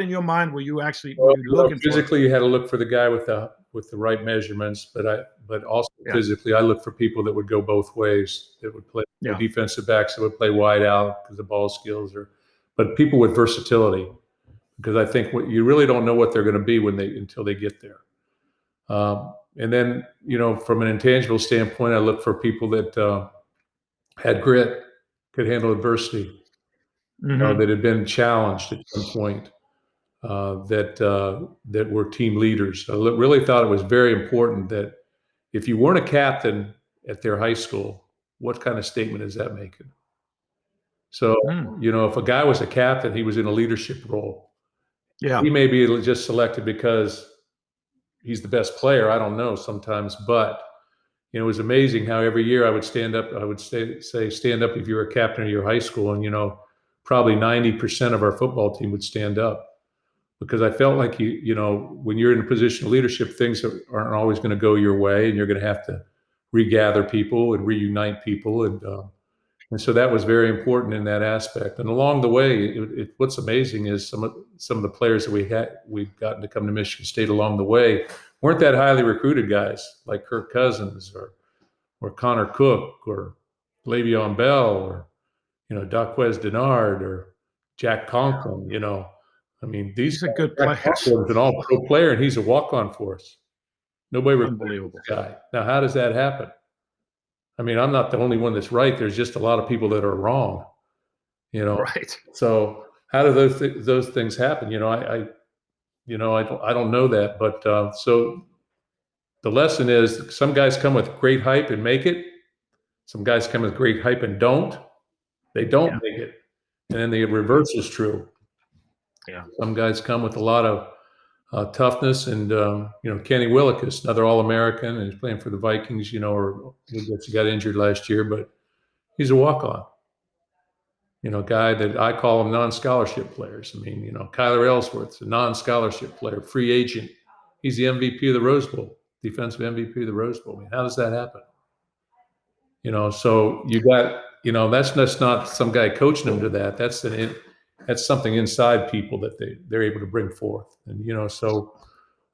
[SPEAKER 1] in your mind were you looking
[SPEAKER 2] physically,
[SPEAKER 1] for?
[SPEAKER 2] you had to look for the guy with the right measurements, but also physically, I looked for people that would go both ways, that would play defensive backs, that would play wide out because of ball skills, but people with versatility, because I think you really don't know what they're going to be until they get there. And then, from an intangible standpoint, I look for people that had grit, could handle adversity, that had been challenged at some point, that were team leaders. I really thought it was very important that if you weren't a captain at their high school, what kind of statement is that making? So, if a guy was a captain, he was in a leadership role.
[SPEAKER 1] Yeah.
[SPEAKER 2] He may be just selected because he's the best player. I don't know sometimes, but it was amazing how every year I would stand up. I would say, stand up if you were a captain of your high school, and probably 90% of our football team would stand up, because I felt like when you're in a position of leadership, things aren't always going to go your way, and you're going to have to regather people and reunite people, and so that was very important in that aspect. And along the way, what's amazing is some of the players that we've gotten to come to Michigan State along the way weren't that highly recruited guys, like Kirk Cousins or Connor Cook or Le'Veon Bell or Daquez Denard or Jack Conklin. I mean, these
[SPEAKER 1] are good players.
[SPEAKER 2] An all-pro player, and he's a walk-on for us. Nobody
[SPEAKER 1] recruited
[SPEAKER 2] this guy. Now, how does that happen? I mean, I'm not the only one that's right. There's just a lot of people that are wrong.
[SPEAKER 1] Right.
[SPEAKER 2] So how do those things happen? I don't know that, but so the lesson is some guys come with great hype and make it. Some guys come with great hype and don't. They don't make it, and then the reverse is true.
[SPEAKER 1] Yeah.
[SPEAKER 2] Some guys come with a lot of toughness, and Kenny Willekes, another All-American, and he's playing for the Vikings. Or he got injured last year, but he's a walk-on. Guy that I call them non-scholarship players. I mean, Kyler Ellsworth's a non-scholarship player, free agent. He's the MVP of the Rose Bowl, defensive MVP of the Rose Bowl. I mean, how does that happen? So you got, that's not some guy coaching them to that. That's something inside people that they're able to bring forth. And, so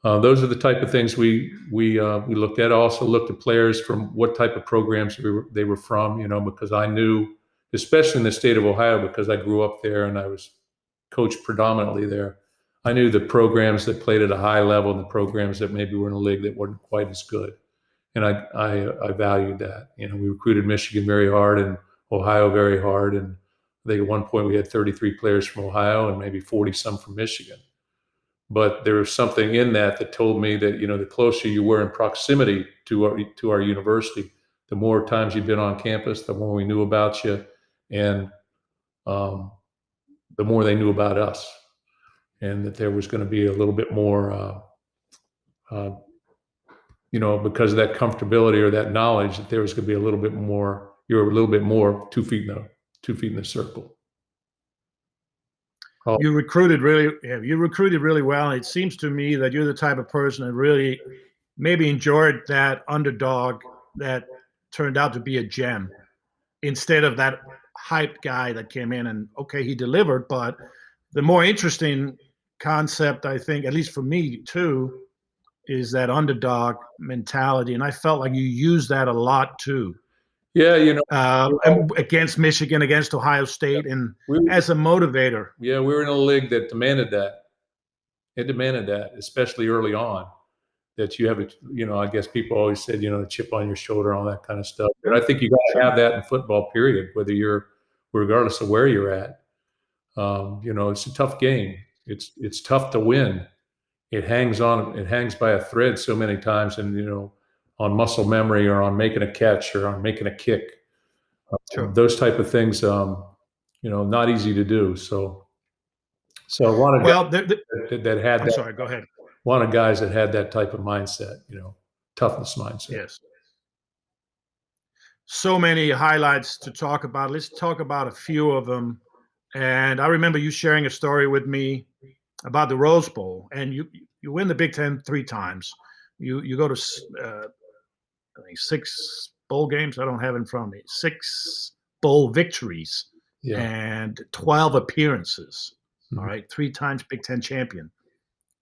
[SPEAKER 2] those are the type of things we looked at. I also looked at players from what type of programs they were from, because I knew, especially in the state of Ohio, because I grew up there and I was coached predominantly there. I knew the programs that played at a high level and the programs that maybe were in a league that weren't quite as good. And I valued that. We recruited Michigan very hard and Ohio very hard. And I think at one point we had 33 players from Ohio and maybe 40 some from Michigan. But there was something in that told me that, the closer you were in proximity to our university, the more times you'd been on campus, the more we knew about you, and the more they knew about us, and that there was going to be a little bit more, because of that comfortability or that knowledge, that there was going to be a little bit more. You're a little bit more 2 feet in the circle.
[SPEAKER 1] You recruited really well. And it seems to me that you're the type of person that really maybe enjoyed that underdog that turned out to be a gem, instead of that hype guy that came in and, okay, he delivered. But the more interesting concept, I think, at least for me too, is that underdog mentality. And I felt like you used that a lot too.
[SPEAKER 2] Yeah,
[SPEAKER 1] against Michigan, against Ohio State, and as a motivator.
[SPEAKER 2] Yeah, we were in a league that demanded that. It demanded that, especially early on, that you have I guess people always said, a chip on your shoulder, all that kind of stuff. But I think you got to have that in football, period, regardless of where you're at. It's a tough game. It's tough to win. It hangs by a thread so many times, and on muscle memory or on making a catch or on making a kick. Those type of things, not easy to do. So So I want a
[SPEAKER 1] Well,
[SPEAKER 2] guy that had
[SPEAKER 1] I'm
[SPEAKER 2] that.
[SPEAKER 1] sorry. Go ahead.
[SPEAKER 2] One of guys that had that type of mindset, toughness mindset.
[SPEAKER 1] Yes. So many highlights to talk about. Let's talk about a few of them. And I remember you sharing a story with me about the Rose Bowl, and you win the Big Ten 3 times. You go to I think 6 bowl games. I don't have it in front of me. 6 bowl victories and 12 appearances. All right, 3 times Big Ten champion.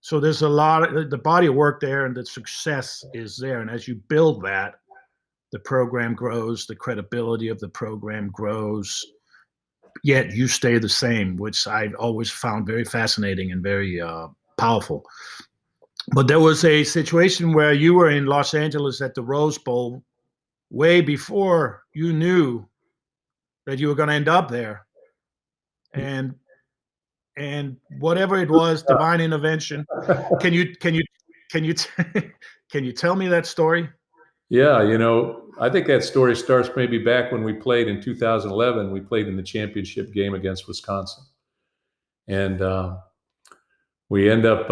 [SPEAKER 1] So there's a lot of the body of work there, and the success is there. And as you build that, the program grows, the credibility of the program grows, yet you stay the same, which I've always found very fascinating and very powerful. But there was a situation where you were in Los Angeles at the Rose Bowl way before you knew that you were going to end up there. And whatever it was, divine intervention. Can you tell me that story?
[SPEAKER 2] Yeah, I think that story starts maybe back when we played in 2011. We played in the championship game against Wisconsin, and we end up,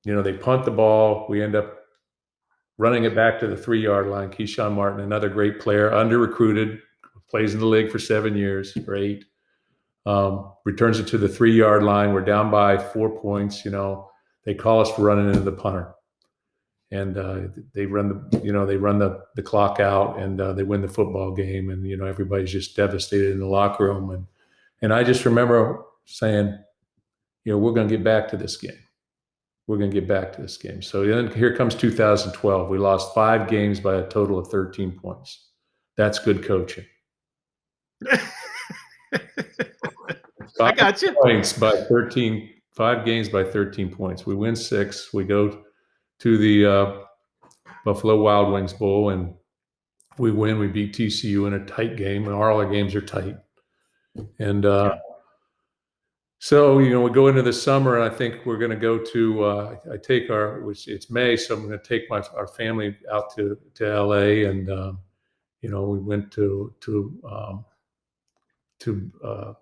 [SPEAKER 2] they punt the ball. We end up running it back to the 3-yard line. Keyshawn Martin, another great player, under-recruited, plays in the league for 7 years, great. Returns it to the 3-yard line. We're down by 4 points. They call us for running into the punter, and they run the clock out, and they win the football game. And everybody's just devastated in the locker room. And I just remember saying, we're going to get back to this game. We're going to get back to this game. So then here comes 2012. We lost 5 games by a total of 13 points. That's good coaching.
[SPEAKER 1] I got you.
[SPEAKER 2] Points by 13, 5 games by 13 points. We win 6. We go to the Buffalo Wild Wings Bowl, and we win. We beat TCU in a tight game, and all our games are tight. And so, we go into the summer, and I think we're going to go to, it's May, so I'm going to take our family out to LA, and, we went to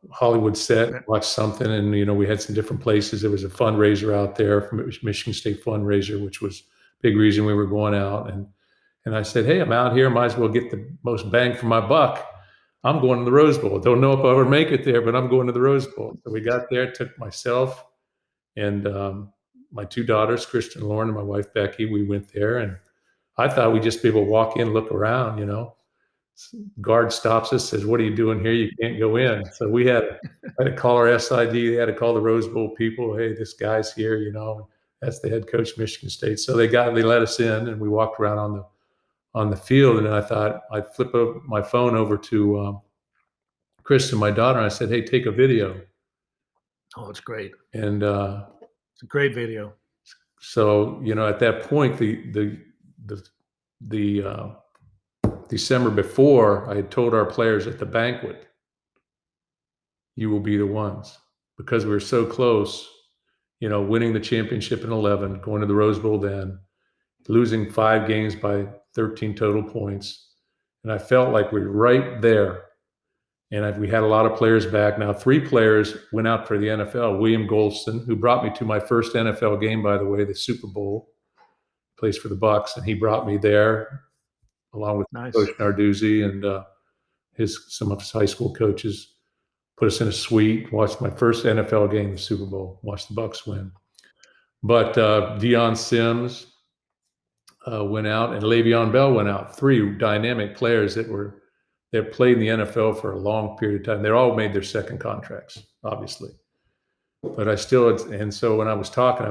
[SPEAKER 2] Hollywood set, watched something, and, we had some different places. There was a fundraiser out there from Michigan State fundraiser, which was a big reason we were going out. And I said, hey, I'm out here, might as well get the most bang for my buck. I'm going to the Rose Bowl. Don't know if I'll ever make it there, but I'm going to the Rose Bowl. So we got there, took myself and my 2 daughters, Kristen and Lauren, and my wife, Becky. We went there, and I thought we'd just be able to walk in, look around, Guard stops us, says, what are you doing here? You can't go in. So we had to call our SID. They had to call the Rose Bowl people. Hey, this guy's here, That's the head coach of Michigan State. So they let us in, and we walked around on the field, and I thought I'd flip my phone over to Kristen, my daughter, and I said, hey, take a video.
[SPEAKER 1] Oh, it's great.
[SPEAKER 2] And
[SPEAKER 1] it's a great video.
[SPEAKER 2] So, at that point, the December before, I had told our players at the banquet, you will be the ones, because we were so close, winning the championship in 11, going to the Rose Bowl then, losing 5 games by 13 total points. And I felt like we were right there. And we had a lot of players back. Now, 3 players went out for the NFL. William Golston, who brought me to my first NFL game, by the way, the Super Bowl, plays for the Bucs, and he brought me there along with Coach Narduzzi and some of his high school coaches. Put us in a suite, watched my first NFL game, the Super Bowl, watched the Bucs win. But Deion Sims went out, and Le'Veon Bell went out. 3 dynamic players that played in the NFL for a long period of time. They all made their second contracts, obviously. But and so when I was talking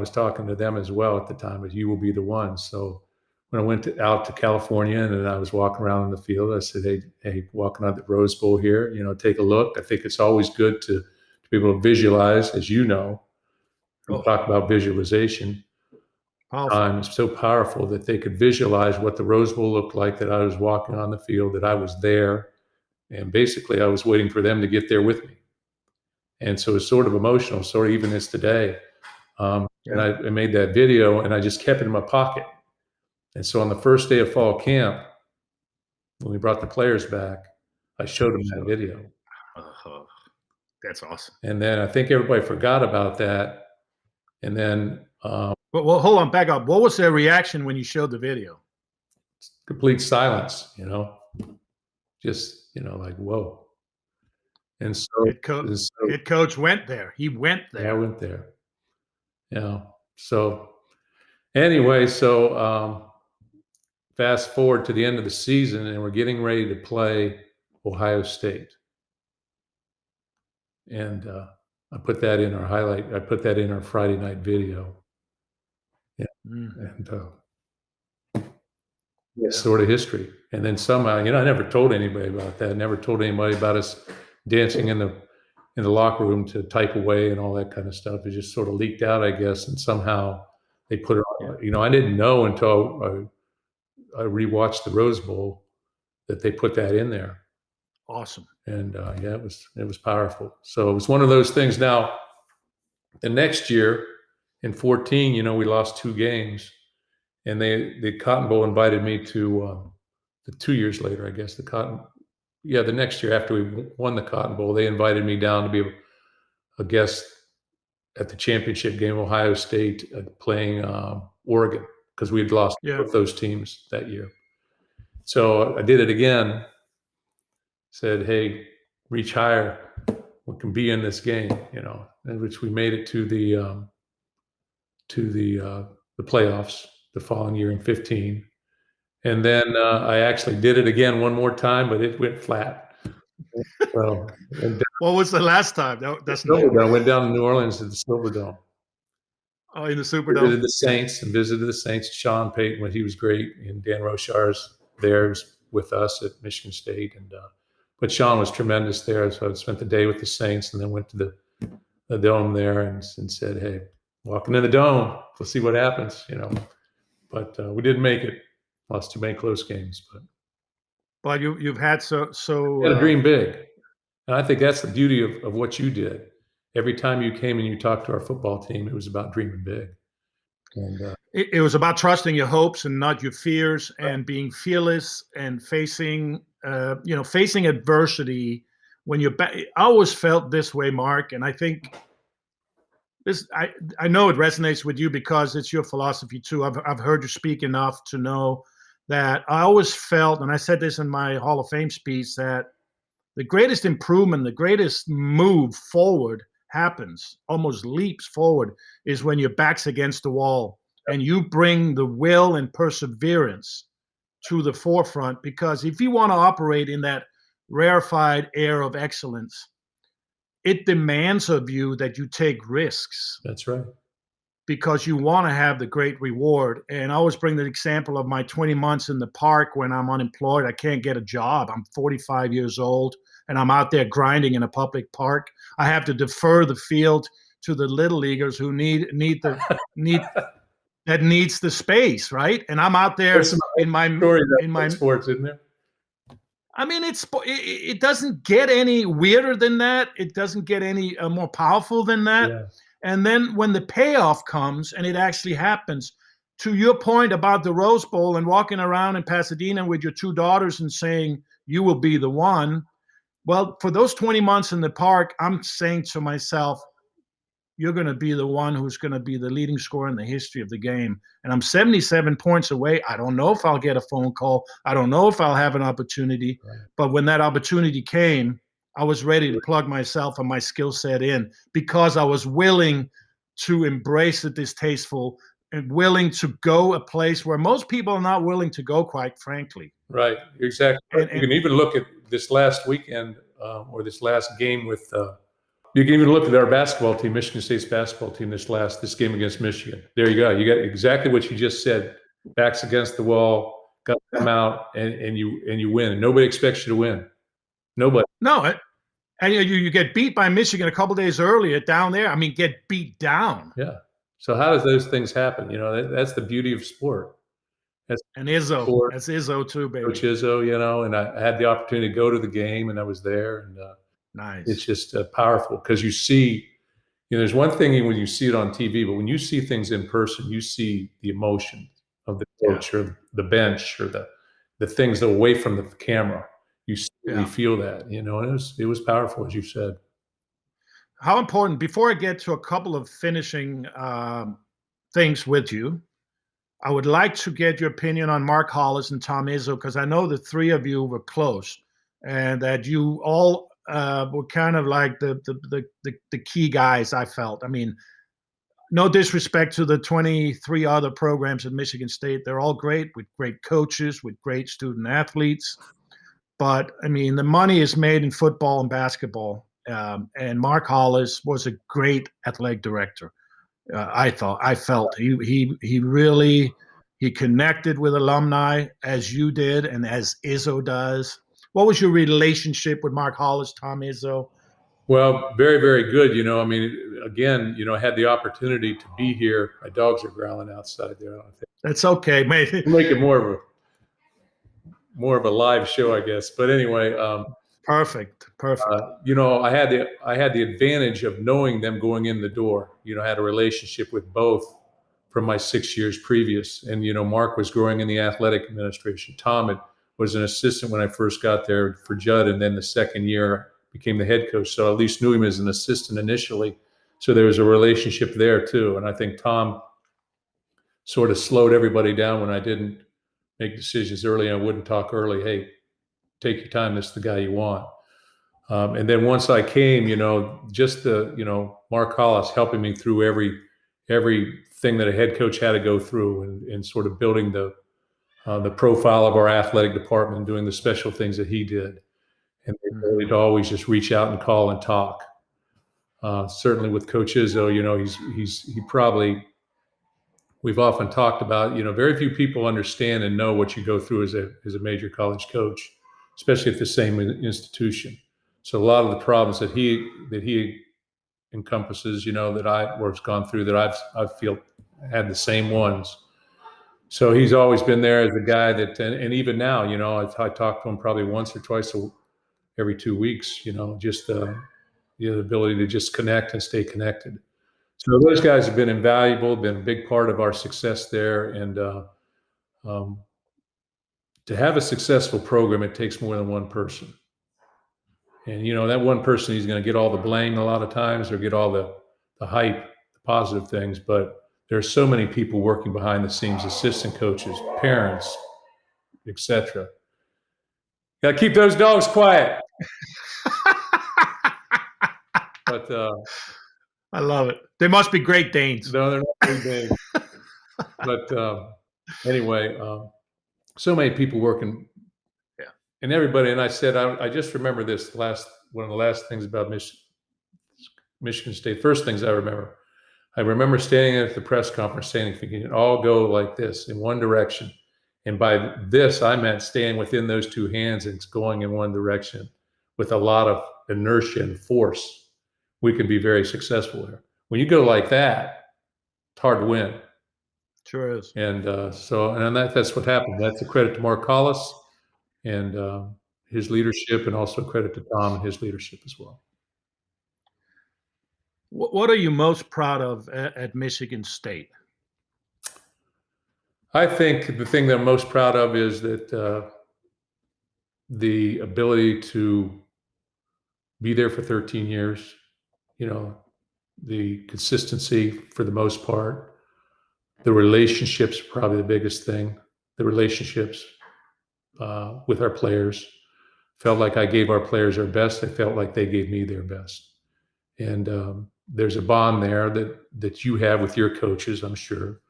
[SPEAKER 2] to them as well at the time, as you will be the one. So when I went out to California and I was walking around in the field, I said, hey, walking out the Rose Bowl here, take a look. I think it's always good to be able to visualize, as you know. We talk about visualization. Time is so powerful that they could visualize what the Rose Bowl looked like, that I was walking on the field, that I was there. And basically I was waiting for them to get there with me. And so it's sort of emotional, sort of even as today. And I made that video, and I just kept it in my pocket. And so on the first day of fall camp, when we brought the players back, I showed them that video.
[SPEAKER 1] That's awesome.
[SPEAKER 2] And then I think everybody forgot about that. And then
[SPEAKER 1] But well, hold on, back up. What was their reaction when you showed the video?
[SPEAKER 2] complete silence, just, like, whoa. And so,
[SPEAKER 1] Head coach went there. He went there.
[SPEAKER 2] Yeah, I went there. So anyway, fast forward to the end of the season, and we're getting ready to play Ohio State. And I put that in our highlight. I put that in our Friday night video. Yeah. And sort of history. And then somehow, I never told anybody about that. I never told anybody about us dancing in the locker room to type away and all that kind of stuff. It just sort of leaked out, I guess. And somehow they put it on. I didn't know until I rewatched the Rose Bowl that they put that in there.
[SPEAKER 1] Awesome.
[SPEAKER 2] And it was powerful. So it was one of those things. Now, the next year in 2014, we lost 2 games, and the Cotton Bowl invited me to the 2 years later, I guess, the next year after we won the Cotton Bowl, they invited me down to be a guest at the championship game, Ohio State playing Oregon, because we had lost both those teams that year. So I did it again. Said, hey, reach higher. We can be in this game, in which we made it to the playoffs the following year in 2015. And then I actually did it again one more time, but it went flat. Well,
[SPEAKER 1] what was the last time? That's
[SPEAKER 2] Silverdome. I went down to New Orleans to the Silverdome.
[SPEAKER 1] Oh, in the Superdome.
[SPEAKER 2] Visited the Saints. Sean Payton, when he was great, and Dan Rochar's there with us at Michigan State, but Sean was tremendous there. So I spent the day with the Saints, and then went to the dome there and said, "Hey, walking in the dome, we'll see what happens." But we didn't make it. Lost too many close games,
[SPEAKER 1] but you've had so
[SPEAKER 2] you got to dream big, and I think that's the beauty of what you did. Every time you came and you talked to our football team, it was about dreaming big. And
[SPEAKER 1] it was about trusting your hopes and not your fears, and being fearless and facing adversity when you're back. I always felt this way, Mark, and I think I know it resonates with you because it's your philosophy too. I've heard you speak enough to know that I always felt, and I said this in my Hall of Fame speech, that the greatest improvement, the greatest move forward happens, almost leaps forward, is when your back's against the wall and you bring the will and perseverance to the forefront. Because if you want to operate in that rarefied air of excellence, it demands of you that you take risks.
[SPEAKER 2] That's right.
[SPEAKER 1] Because you want to have the great reward. And I always bring the example of my 20 months in the park when I'm unemployed. I can't get a job. I'm 45 years old and I'm out there grinding in a public park. I have to defer the field to the little leaguers who needs the space, right? And I'm out there in my
[SPEAKER 2] sports, isn't there?
[SPEAKER 1] I mean, it doesn't get any weirder than that. It doesn't get any more powerful than that.
[SPEAKER 2] Yeah.
[SPEAKER 1] And then when the payoff comes and it actually happens, to your point about the Rose Bowl and walking around in Pasadena with your 2 daughters and saying, you will be the one. Well, for those 20 months in the park, I'm saying to myself, you're going to be the one who's going to be the leading scorer in the history of the game. And I'm 77 points away. I don't know if I'll get a phone call. I don't know if I'll have an opportunity. Right. But when that opportunity came, I was ready to plug myself and my skill set in because I was willing to embrace the distasteful and willing to go a place where most people are not willing to go, quite frankly.
[SPEAKER 2] Right, exactly. And you can even look at this last weekend or this last game with you can even look at our basketball team, Michigan State's basketball team, this game against Michigan. There you go. You got exactly what you just said. Backs against the wall, got them out, and you win. And nobody expects you to win. Nobody.
[SPEAKER 1] No, and you get beat by Michigan a couple of days earlier down there. I mean, get beat down.
[SPEAKER 2] Yeah. So how does those things happen? That's the beauty of sport.
[SPEAKER 1] And Izzo. That's Izzo too, baby.
[SPEAKER 2] Coach Izzo, and I had the opportunity to go to the game, and I was there, and
[SPEAKER 1] nice.
[SPEAKER 2] It's just powerful because you see, there's one thing when you see it on TV, but when you see things in person, you see the emotion of the coach or the bench or the things away from the camera. You feel that, and it was powerful, as you said.
[SPEAKER 1] how important, before I get to a couple of finishing things with you, I would like to get your opinion on Mark Hollis and Tom Izzo, because I know the three of you were close and that you all were kind of like the key guys, I felt. I mean, no disrespect to the 23 other programs at Michigan State. They're all great, with great coaches, with great student athletes. But, I mean, the money is made in football and basketball. And Mark Hollis was a great athletic director. I felt he really connected with alumni, as you did and as Izzo does. What was your relationship with Mark Hollis, Tom Izzo?
[SPEAKER 2] Well, very, very good. I mean, again, I had the opportunity to be here. My dogs are growling outside there. I don't think
[SPEAKER 1] That's okay, mate.
[SPEAKER 2] we'll make it more of a live show, I guess. But anyway,
[SPEAKER 1] Perfect.
[SPEAKER 2] I had the advantage of knowing them going in the door. I had a relationship with both from my 6 years previous. And, Mark was growing in the athletic administration. Tom was an assistant when I first got there for Judd. And then the second year became the head coach. So I at least knew him as an assistant initially. So there was a relationship there too. And I think Tom sort of slowed everybody down when I didn't make decisions early and I wouldn't talk early. Hey, take your time. This is the guy you want. And then once I came, just Mark Hollis helping me through everything that a head coach had to go through and sort of building the profile of our athletic department, doing the special things that he did. And the ability to always just reach out and call and talk. Certainly with Coach Izzo, he probably, we've often talked about, very few people understand and know what you go through as a major college coach, especially at the same institution. So a lot of the problems that he encompasses, that I've gone through, that I feel had the same ones. So he's always been there as a guy that, and even now, I talk to him probably once or twice every 2 weeks, just the ability to just connect and stay connected. So those guys have been invaluable, been a big part of our success there. And to have a successful program, it takes more than one person. And, that one person, he's going to get all the blame a lot of times or get all the hype, the positive things. But there are so many people working behind the scenes, assistant coaches, parents, etc. Got to keep those dogs quiet. But
[SPEAKER 1] I love it. They must be Great Danes.
[SPEAKER 2] No, they're not Great Danes. But anyway, so many people working.
[SPEAKER 1] Yeah.
[SPEAKER 2] And everybody, and I said, I just remember this one of the last things about Michigan State. First things I remember standing at the press conference saying, if you can all go like this in one direction. And by this, I meant staying within those two hands and going in one direction with a lot of inertia and force. We can be very successful there. When you go like that, it's hard to win.
[SPEAKER 1] Sure is.
[SPEAKER 2] And that's what happened. That's a credit to Mark Hollis and his leadership, and also credit to Tom and his leadership as well.
[SPEAKER 1] What are you most proud of at Michigan State?
[SPEAKER 2] I think the thing that I'm most proud of is that the ability to be there for 13 years, the consistency for the most part, the relationships, probably the biggest thing, the relationships with our players. Felt like I gave our players their best. I felt like they gave me their best. And there's a bond there that you have with your coaches, I'm sure,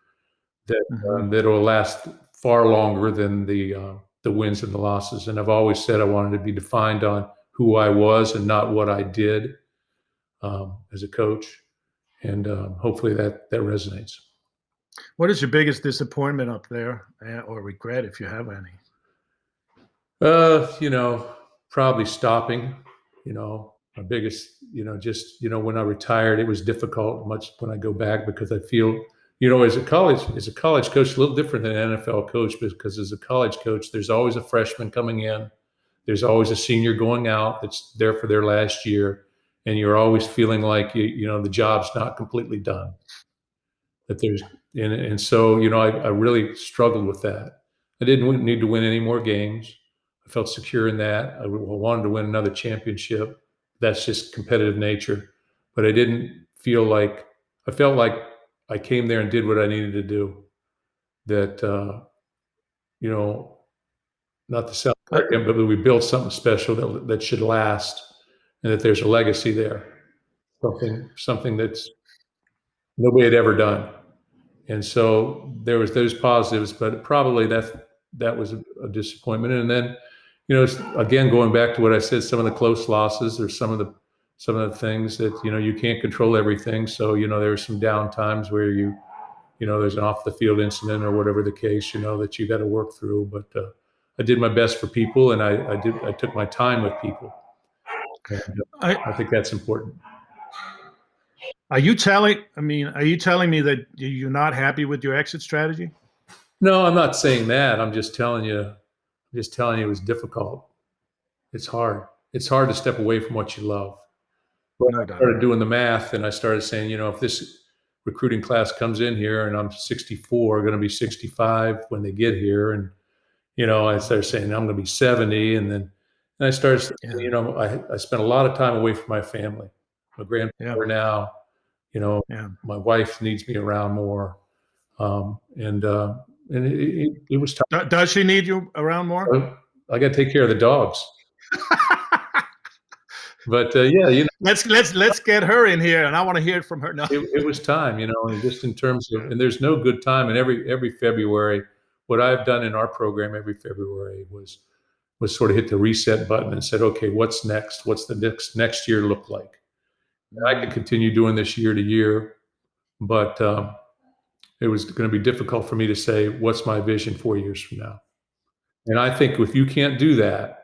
[SPEAKER 2] that will last far longer than the wins and the losses. And I've always said I wanted to be defined on who I was and not what I did as a coach. And hopefully that resonates.
[SPEAKER 1] What is your biggest disappointment up there, or regret, if you have any?
[SPEAKER 2] Probably stopping. My biggest, when I retired, it was difficult much when I go back, because I feel, as a college coach, a little different than an NFL coach, because as a college coach, there's always a freshman coming in. There's always a senior going out that's there for their last year. And you're always feeling like, the job's not completely done. So, I really struggled with that. I didn't need to win any more games. I felt secure in that. I wanted to win another championship. That's just competitive nature. but I didn't feel like, I felt like I came there and did what I needed to do. That, not to sound arrogant, but we built something special that should last, and that there's a legacy there, something that's nobody had ever done. And so there was those positives, but probably that was a disappointment. And then, it's, again, going back to what I said, some of the close losses or some of the things that, you can't control everything. So, there were some down times where there's an off the field incident or whatever the case, that you got to work through. But I did my best for people, and I took my time with people. And I think that's important.
[SPEAKER 1] Are you telling me that you're not happy with your exit strategy?
[SPEAKER 2] No, I'm not saying that. I'm just telling you it was difficult. It's hard. It's hard to step away from what you love. But I started doing the math, and I started saying, if this recruiting class comes in here and I'm 64, going to be 65 when they get here, and I started saying I'm going to be 70, and I started, I spent a lot of time away from my family. My grandfather now, my wife needs me around more, and it was tough.
[SPEAKER 1] Does she need you around more?
[SPEAKER 2] I got to take care of the dogs. But
[SPEAKER 1] let's get her in here, and I want to hear it from her. No,
[SPEAKER 2] it was time, and just in terms of, and there's no good time. And every February, what I've done in our program every February was sort of hit the reset button and said, okay, what's next? What's the next year look like? And I could continue doing this year to year, but it was going to be difficult for me to say, what's my vision 4 years from now? And I think if you can't do that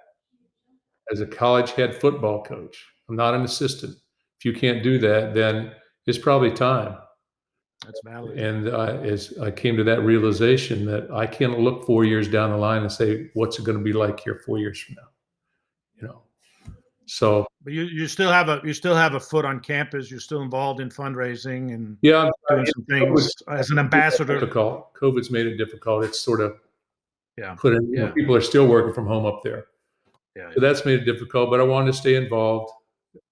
[SPEAKER 2] as a college head football coach, I'm not an assistant. If you can't do that, then it's probably time.
[SPEAKER 1] That's valid.
[SPEAKER 2] And as I came to that realization that I can't look 4 years down the line and say, what's it going to be like here 4 years from now? So,
[SPEAKER 1] but you still have a foot on campus. You're still involved in fundraising and
[SPEAKER 2] doing
[SPEAKER 1] some things as an ambassador.
[SPEAKER 2] COVID's made it difficult. It's sort of put in. People are still working from home up there. So that's made it difficult. But I wanted to stay involved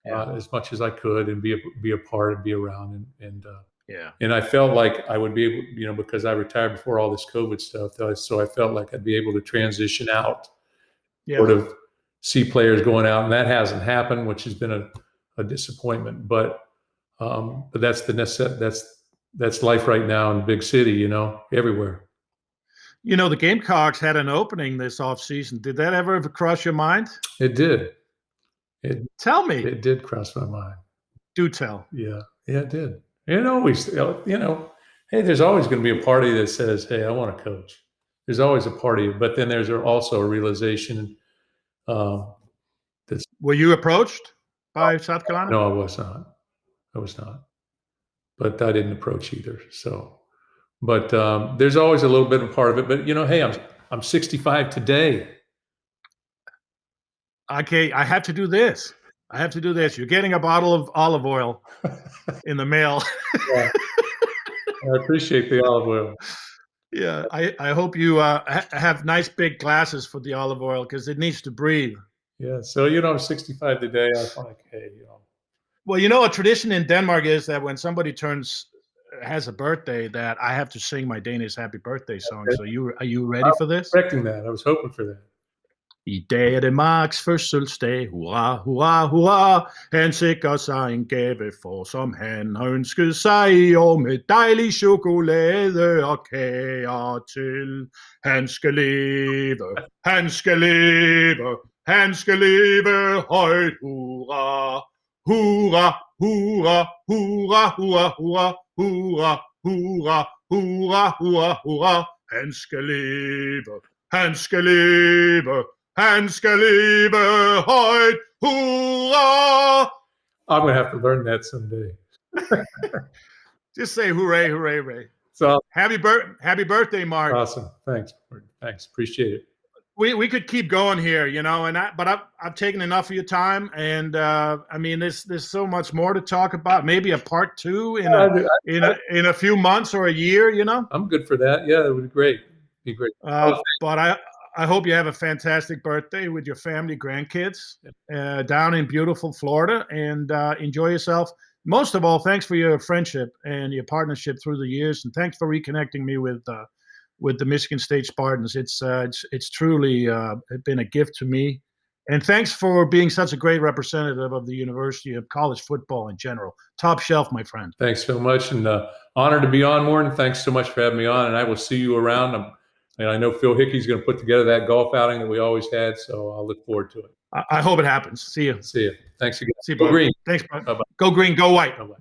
[SPEAKER 2] as much as I could and be a part and be around and I felt like I would be able, because I retired before all this COVID stuff. So I felt like I'd be able to transition out, sort of see players going out, and that hasn't happened, which has been a disappointment. But that's that's life right now in the big city, everywhere.
[SPEAKER 1] The Gamecocks had an opening this offseason. Did that ever cross your mind?
[SPEAKER 2] It did.
[SPEAKER 1] Tell me.
[SPEAKER 2] It did cross my mind.
[SPEAKER 1] Do tell.
[SPEAKER 2] Yeah, it did. And always, hey, there's always going to be a party that says, hey, I want to coach. There's always a party, but then there's also a realization.
[SPEAKER 1] Were you approached by South Carolina?
[SPEAKER 2] No, I was not. But I didn't approach either. So, but there's always a little bit of part of it. But hey, I'm 65 today.
[SPEAKER 1] Okay, I have to do this. You're getting a bottle of olive oil in the mail.
[SPEAKER 2] I appreciate the olive oil.
[SPEAKER 1] Yeah, I hope you have nice big glasses for the olive oil because it needs to breathe.
[SPEAKER 2] Yeah, so I'm 65 today. I was like, hey,
[SPEAKER 1] Well, a tradition in Denmark is that when somebody has a birthday, that I have to sing my Danish happy birthday song. Okay. So are you ready for this?
[SPEAKER 2] I was expecting that. I was hoping for that.
[SPEAKER 1] I dag det Marks fødselsdag, hurra, hurra, hurra. Han sikrer sig en gave for, som han har ønsket sig i år, med dejlig chokolade og kager til. Han skal leve, han skal leve, han skal leve højt, hurra. Hurra, hurra, hurra, hurra, hurra, hurra, hurra, hurra, hurra, hurra. Han skal leve, han skal leve. Han skal leve højt, hurra!
[SPEAKER 2] I'm going to have to learn that someday.
[SPEAKER 1] Just say hooray, hooray, hooray.
[SPEAKER 2] So
[SPEAKER 1] happy birthday, Mark.
[SPEAKER 2] Awesome. Thanks. Appreciate it.
[SPEAKER 1] We could keep going here, but I've taken enough of your time, and there's so much more to talk about. Maybe a part 2 in a few months or a year,
[SPEAKER 2] I'm good for that. Yeah, it would be great.
[SPEAKER 1] But I hope you have a fantastic birthday with your family, grandkids, down in beautiful Florida, and enjoy yourself. most of all, thanks for your friendship and your partnership through the years, and thanks for reconnecting me with the Michigan State Spartans. It's truly been a gift to me, and thanks for being such a great representative of the University of college football in general. Top shelf, my friend.
[SPEAKER 2] Thanks so much, and honored to be on, Morten. Thanks so much for having me on, and I will see you around. And I know Phil Hickey's going to put together that golf outing that we always had, so I'll look forward to it.
[SPEAKER 1] I hope it happens. See you.
[SPEAKER 2] See you. Thanks again.
[SPEAKER 1] See you,
[SPEAKER 2] Go
[SPEAKER 1] bro.
[SPEAKER 2] Green.
[SPEAKER 1] Thanks, bro.
[SPEAKER 2] Bye-bye.
[SPEAKER 1] Go green, go white.
[SPEAKER 2] Bye-bye.